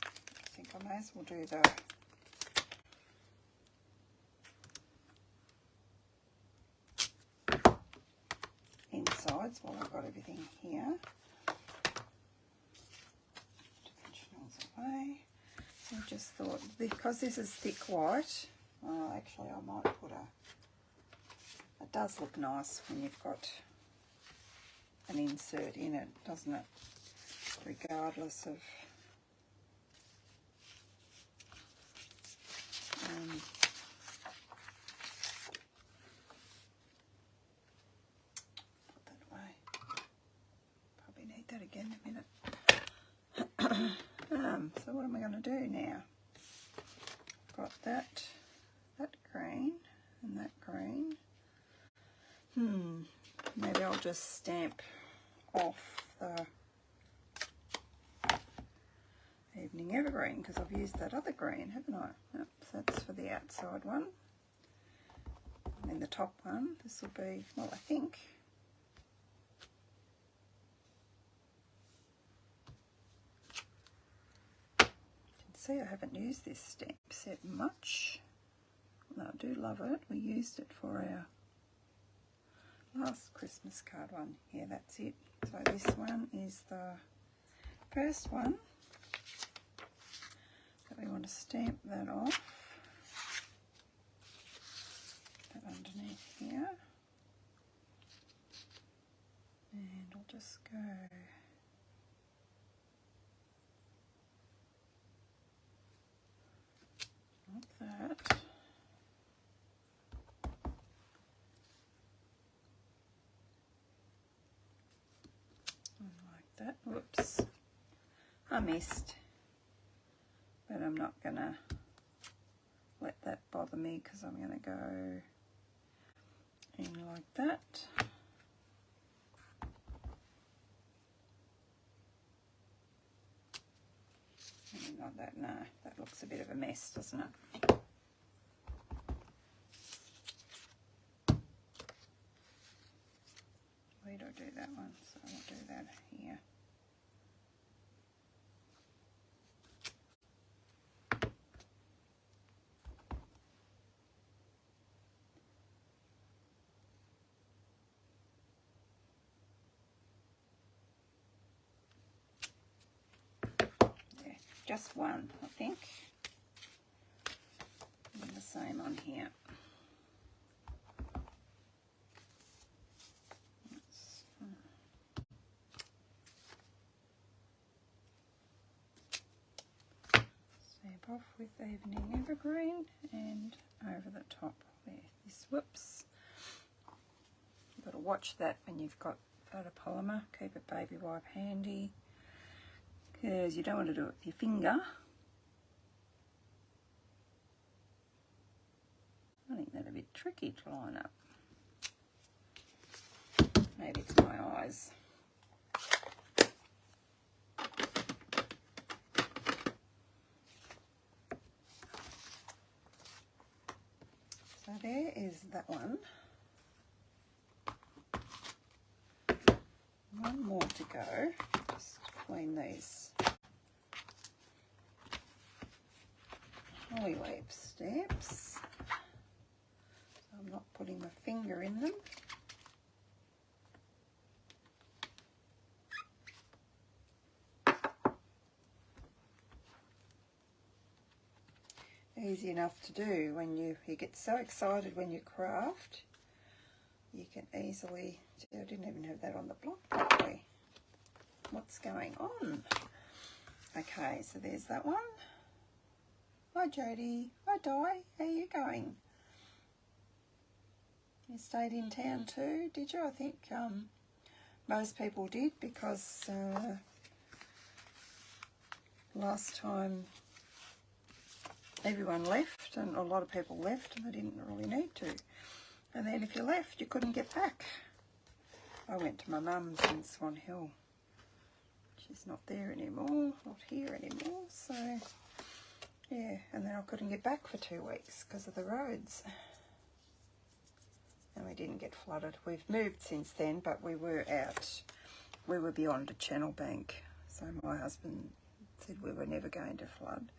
I think I may as well do the insides while I've got everything here. Dimensionals away. I just thought, because this is thick white, actually I might put it does look nice when you've got an insert in it, doesn't it? Regardless of put that away. Probably need that again in a minute. So what am I going to do now? Got that green, in that green. Maybe I'll just stamp off the Evening Evergreen because I've used that other green, haven't I? Yep, so that's for the outside one. And then the top one, this will be, well, I think, you can see I haven't used this stamp set much. I do love it. We used it for our last Christmas card one. Yeah, that's it. So this one is the first one that we want to stamp that off. That underneath here. And I'll just go like that. That. Whoops, I missed, but I'm not gonna let that bother me because I'm gonna go in like that. And like that. No, that looks a bit of a mess, doesn't it? Where do I do that one? So I'll do that here. Yeah, just one, I think. And the same on here. Off with Evening Evergreen and over the top there. This, whoops. You've got to watch that when you've got photopolymer. Keep a baby wipe handy because you don't want to do it with your finger. I think that's a bit tricky to line up. Maybe it's my eyes. So there is that one. One more to go, just between these Holly-Wave stamps. So I'm not putting my finger in them. Easy enough to do when you get so excited when you craft. You can easily, I didn't even have that on the block properly. What's going on? Okay, so there's that one. Hi Jodie, hi Di, how are you going? You stayed in town too, did you? I think most people did because last time everyone left and a lot of people left and they didn't really need to. And then if you left, you couldn't get back. I went to my mum's in Swan Hill. She's not there anymore, not here anymore, so yeah, and then I couldn't get back for 2 weeks because of the roads. And we didn't get flooded. We've moved since then, but we were out. We were beyond a channel bank, so my husband said we were never going to flood,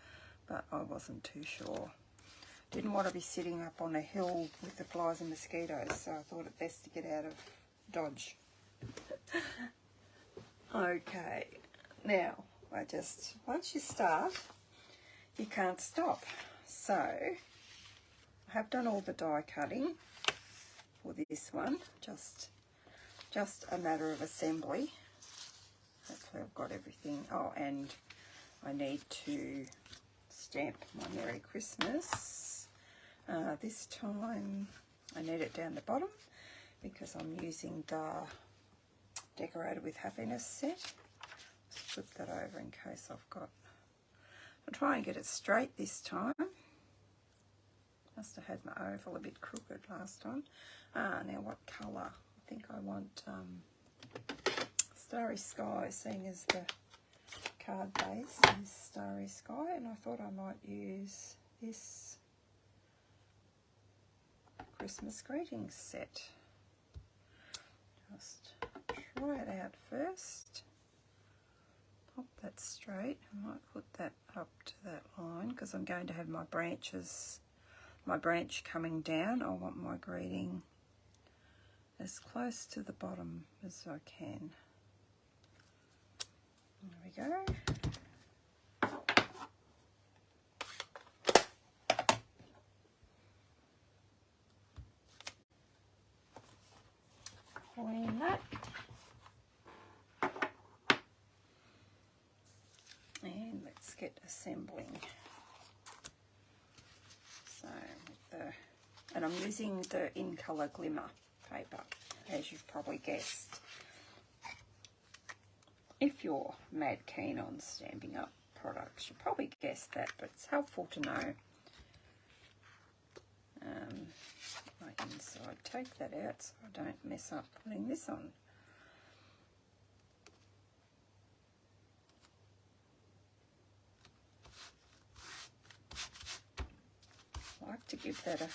but I wasn't too sure. Didn't want to be sitting up on a hill with the flies and mosquitoes, so I thought it best to get out of Dodge. Okay, now once you start, you can't stop. So I have done all the die cutting for this one, just a matter of assembly. Hopefully I've got everything. Oh, and I need to stamp my Merry Christmas. This time I need it down the bottom because I'm using the Decorated with Happiness set. Flip that over in case I've got... I'll try and get it straight this time. Must have had my oval a bit crooked last time. Now what colour? I think I want Starry Sky, seeing as the card base is Starry Sky, and I thought I might use this Christmas greetings set. Just try it out first. Pop that straight. I might put that up to that line because I'm going to have my branches, my branch coming down. I want my greeting as close to the bottom as I can. There we go. Clean that. And let's get assembling. So, and I'm using the In Colour Glimmer paper, as you've probably guessed. If you're mad keen on stamping up products, you probably guessed that, but it's helpful to know. My inside, take that out so I don't mess up putting this on. I like to give that a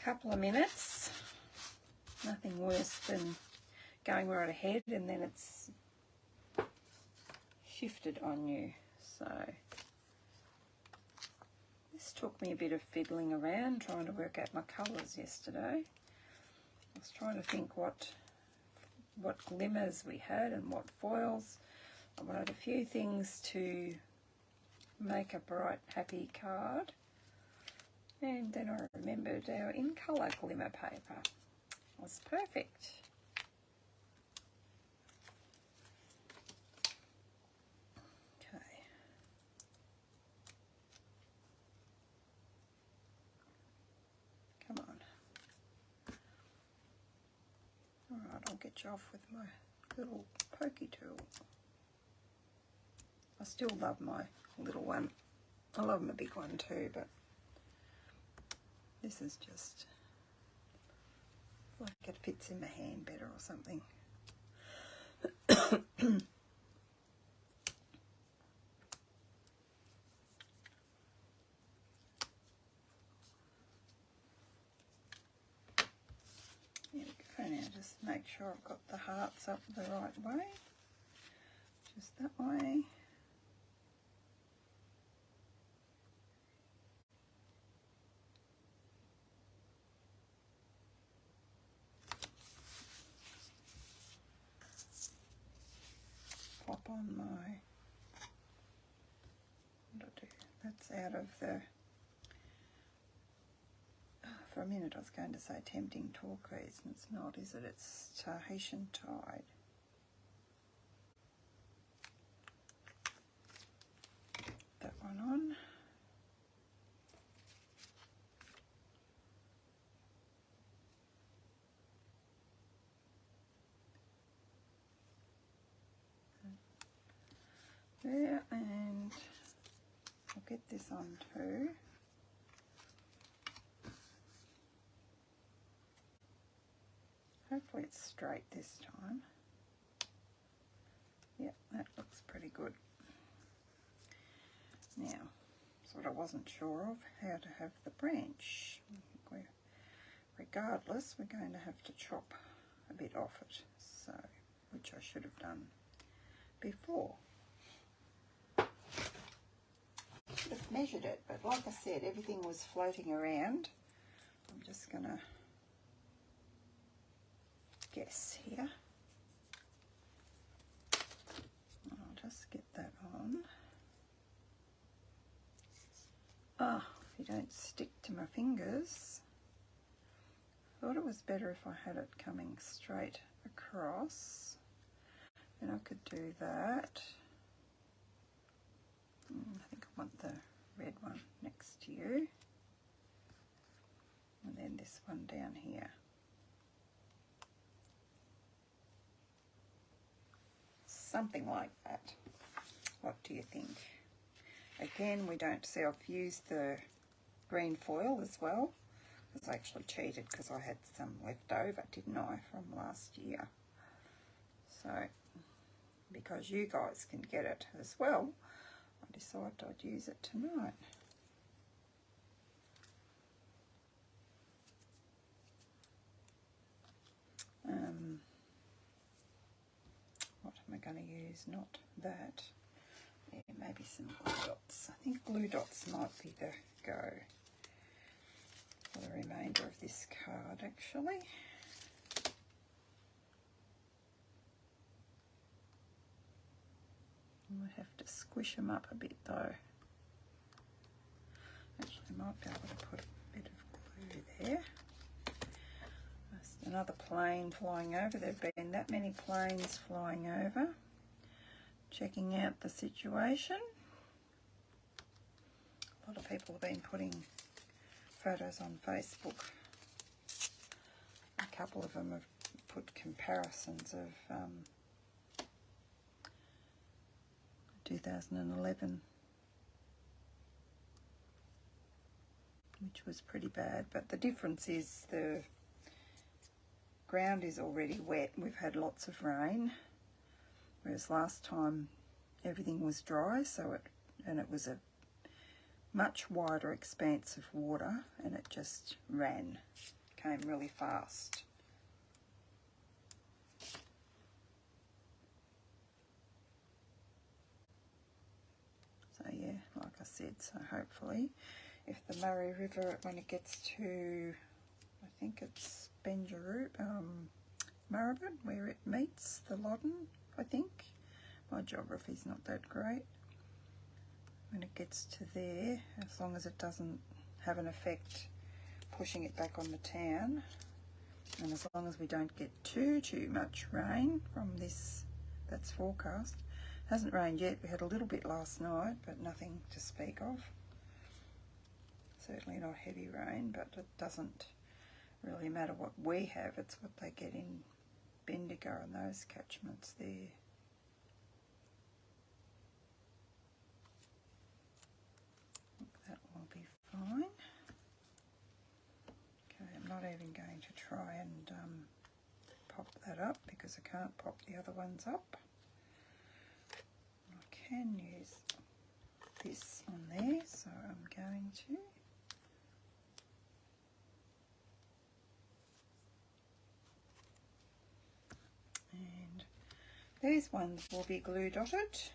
couple of minutes. Nothing worse than going right ahead and then it's shifted on you. So this took me a bit of fiddling around trying to work out my colours yesterday. I was trying to think what glimmers we had and what foils. I wanted a few things to make a bright, happy card. And then I remembered our In Colour Glimmer paper. It was perfect. Okay. Come on. Alright, I'll get you off with my little pokey tool. I still love my little one. I love my big one too, but this is just like it fits in my hand better or something. There we go. Now just make sure I've got the hearts up the right way. Just that way. Pop on my, what do I do? That's out of the, for a minute I was going to say Tempting Turquoise, and it's not, is it? It's Tahitian Tide. That one on. There, and I'll get this on too. Hopefully it's straight this time. Yep, that looks pretty good. Now, that's what I wasn't sure of, how to have the branch. Regardless, we're going to have to chop a bit off it, so which I should have done before. Should have measured it, but like I said, everything was floating around. I'm just going to guess here. I'll just get that on. Ah, if you don't stick to my fingers. I thought it was better if I had it coming straight across. Then I could do that. I think I want the red one next to you. And then this one down here. Something like that. What do you think? Again, we don't see, I've used the green foil as well. I actually cheated because I had some left over, didn't I, from last year. So, because you guys can get it as well, I decided I'd use it tonight. What am I going to use? Not that. Yeah, maybe some glue dots. I think glue dots might be the go for the remainder of this card, actually. I might have to squish them up a bit though. Actually, I might be able to put a bit of glue there. Just another plane flying over. There have been that many planes flying over. Checking out the situation. A lot of people have been putting photos on Facebook. A couple of them have put comparisons of 2011, which was pretty bad, but the difference is the ground is already wet. We've had lots of rain, whereas last time everything was dry, so it was a much wider expanse of water, and it just came really fast. So yeah, like I said, so hopefully if the Murray River, when it gets to, I think it's Benjaroo, Maribyrn, where it meets the Loddon, I think. My geography's not that great. When it gets to there, as long as it doesn't have an effect pushing it back on the town, and as long as we don't get too much rain from this that's forecast. Hasn't rained yet. We had a little bit last night, but nothing to speak of. Certainly not heavy rain, but it doesn't really matter what we have. It's what they get in Bendigo and those catchments there. That will be fine. Okay, I'm not even going to try and pop that up because I can't pop the other ones up. I can use this on there, so I'm going to. And these ones will be glue dotted.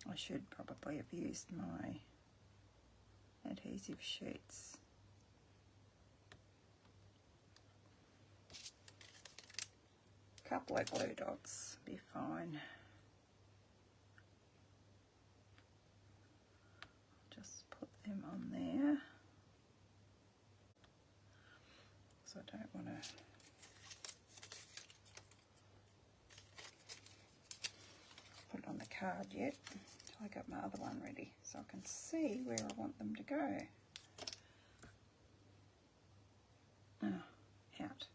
I should probably have used my adhesive sheets. A couple of glue dots be fine. Just put them on there. So I don't want to put it on the card yet until I got my other one ready so I can see where I want them to go. Oh, out.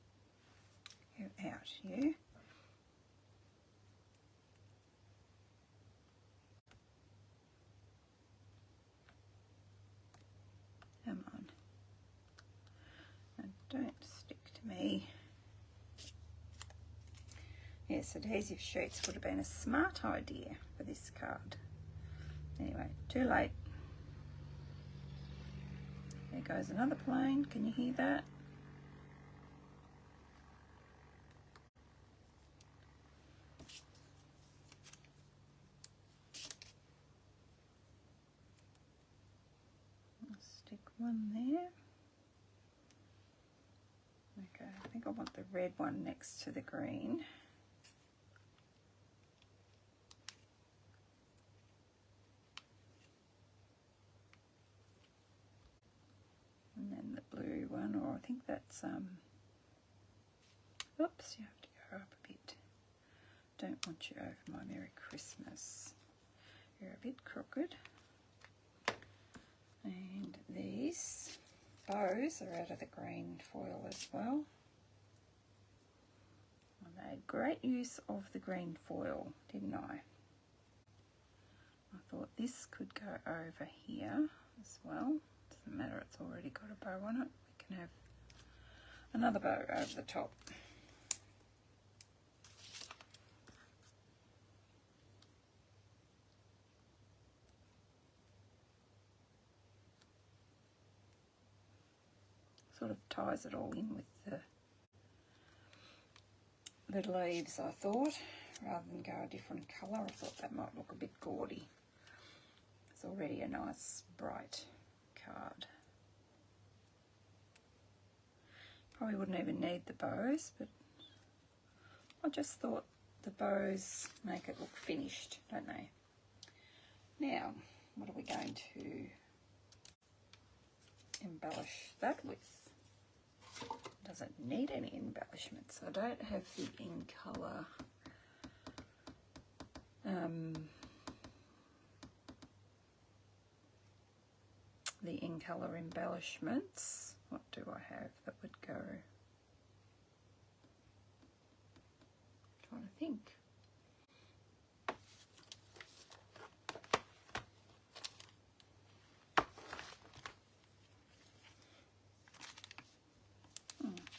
You're out, you. Come on. And don't stick to me. Yes, adhesive sheets would have been a smart idea for this card. Anyway, too late. There goes another plane. Can you hear that? I'll stick one there. Okay, I think I want the red one next to the green. And then the blue one, or I think that's, oops, you have to go up a bit. Don't want you over my Merry Christmas. You're a bit crooked. And these bows are out of the green foil as well. I made great use of the green foil, didn't I? I thought this could go over here as well. Doesn't matter, it's already got a bow on it. We can have another bow over the top. Sort of ties it all in with the leaves, I thought, rather than go a different colour. I thought that might look a bit gaudy. It's already a nice bright card. Probably wouldn't even need the bows, but I just thought the bows make it look finished, don't they? Now, what are we going to embellish that with? Doesn't need any embellishments. I don't have the in colour embellishments. What do I have that would go? Trying to think.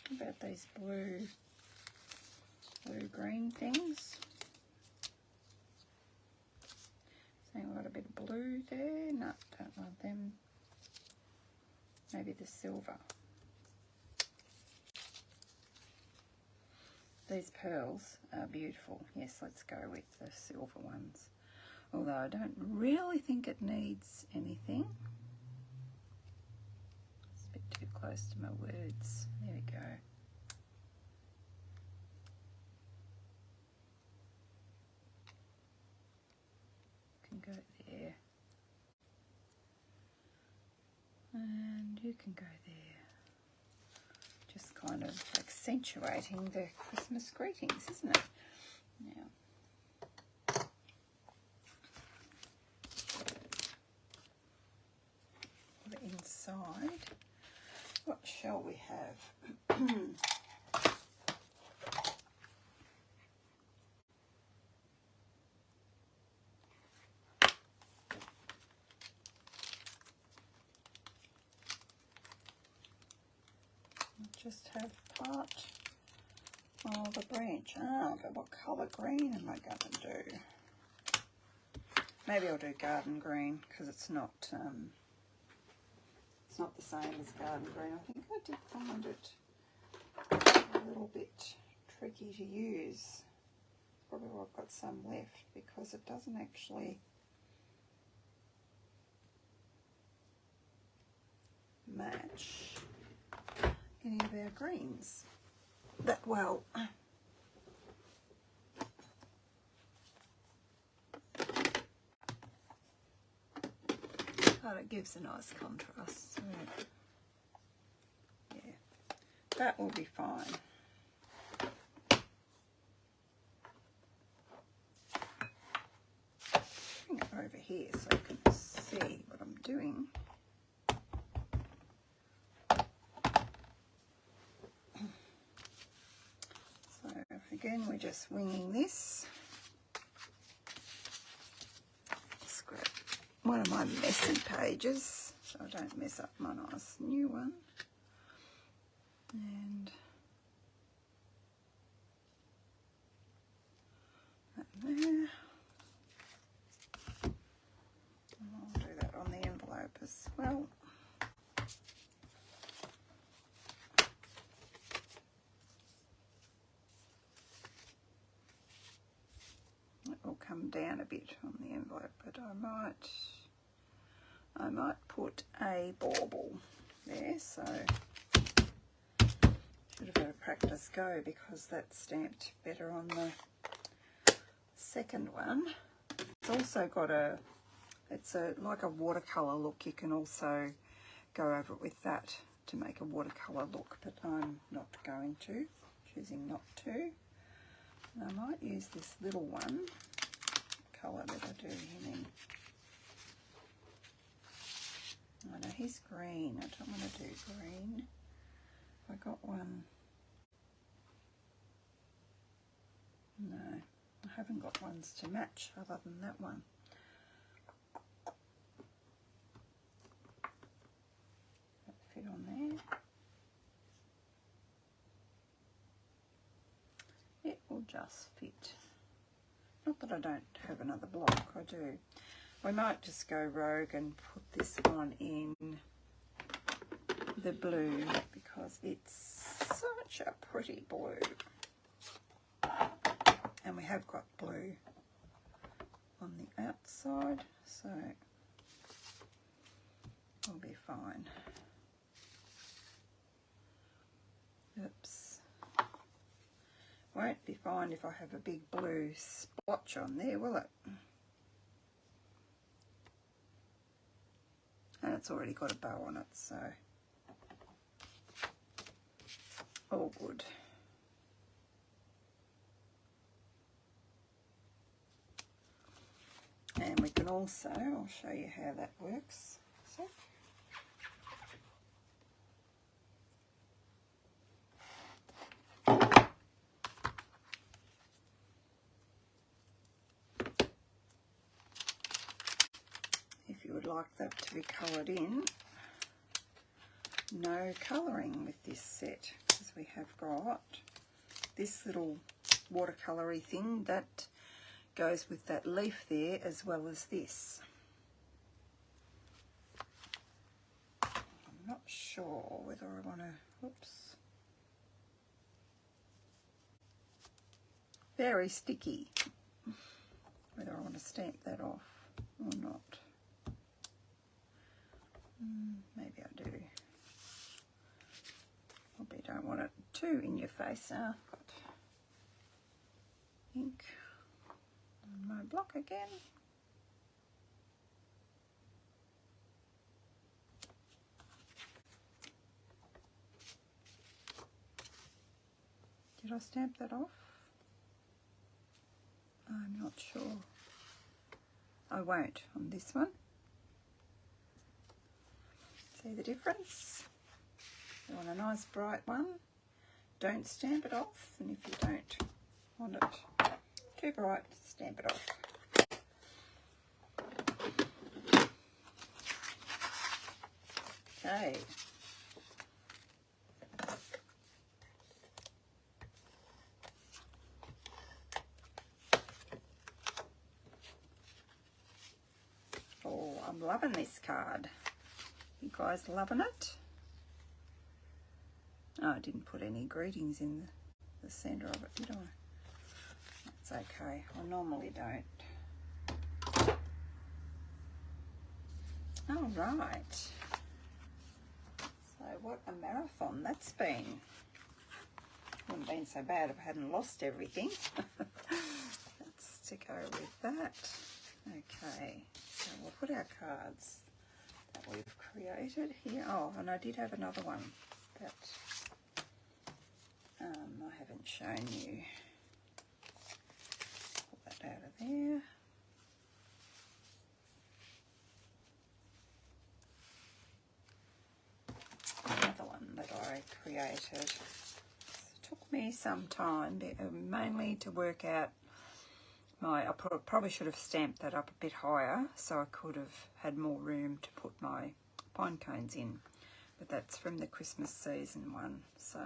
What about these blue-green things? So we've got a bit of blue there. No, don't want them. Maybe the silver. These pearls are beautiful. Yes, let's go with the silver ones. Although I don't really think it needs anything. It's a bit too close to my words. There we go. Can go there. And you can go there. Just kind of accentuating the Christmas greetings, isn't it? Now, the inside, what shall we have? Just have part of the branch. But what colour green am I going to do? Maybe I'll do garden green because it's not the same as garden green. I think I did find it a little bit tricky to use. Probably why I've got some left because it doesn't actually match any of our greens that well. But it gives a nice contrast. So yeah, that will be fine. Bring it over here so you can see what I'm doing. Again, we're just winging this. Scrap one of my messy pages so I don't mess up my nice new one. And that there. And I'll do that on the envelope as well. Will come down a bit on the envelope, but I might put a bauble there, so should have had a practice go because that's stamped better on the second one. It's also got like a watercolour look. You can also go over it with that to make a watercolour look, but I'm not going to, choosing not to. And I might use this little one, colour that I do him in. Oh no, he's green. I don't want to do green. I got one. No, I haven't got ones to match other than that one. just fit. Not that I don't have another block, I do. We might just go rogue and put this one in the blue because it's such a pretty blue. And we have got blue on the outside, so we'll be fine. Oops. Won't be fine if I have a big blue splotch on there, will it? And it's already got a bow on it, so all good. And we can also, I'll show you how that works. So, if you would like that to be coloured in, no colouring with this set, because we have got this little watercolour-y thing that goes with that leaf there, as well as this. I'm not sure whether I want to, oops, very sticky, whether I want to stamp that off or not. Maybe I do. Probably don't want it too in your face. I've got ink on my block again. Did I stamp that off? I'm not sure. I won't on this one. See the difference? You want a nice bright one, don't stamp it off, and if you don't want it too bright, stamp it off. Okay. Oh, I'm loving this card. You guys loving it? Oh, I didn't put any greetings in the centre of it, did I? That's okay. I normally don't. All right. So what a marathon that's been. Wouldn't have been so bad if I hadn't lost everything. Let's stick over with that. Okay. So we'll put our cards that we've created here. Oh, and I did have another one that I haven't shown you. Pull that out of there. Another one that I created. It took me some time, mainly to work out I probably should have stamped that up a bit higher so I could have had more room to put my pine cones in. But that's from the Christmas season one, so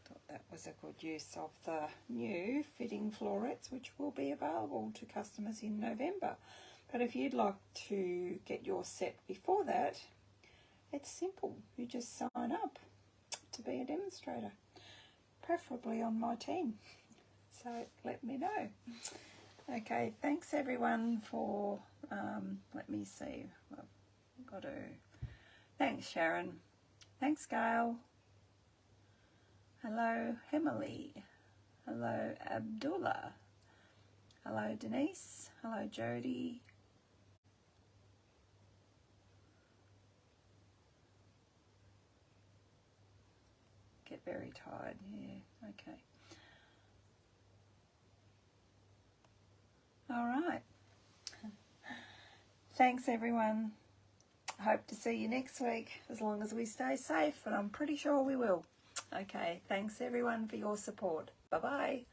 thought that was a good use of the new fitting florets, which will be available to customers in November. But if you'd like to get your set before that, it's simple. You just sign up to be a demonstrator, preferably on my team. So let me know. Okay, thanks everyone for, let me see, I've got to, thanks Sharon, thanks Gail, hello Emily, hello Abdullah, hello Denise, hello Jody, get very tired, yeah, okay. All right. Thanks, everyone. Hope to see you next week, as long as we stay safe, and I'm pretty sure we will. Okay, thanks, everyone, for your support. Bye-bye.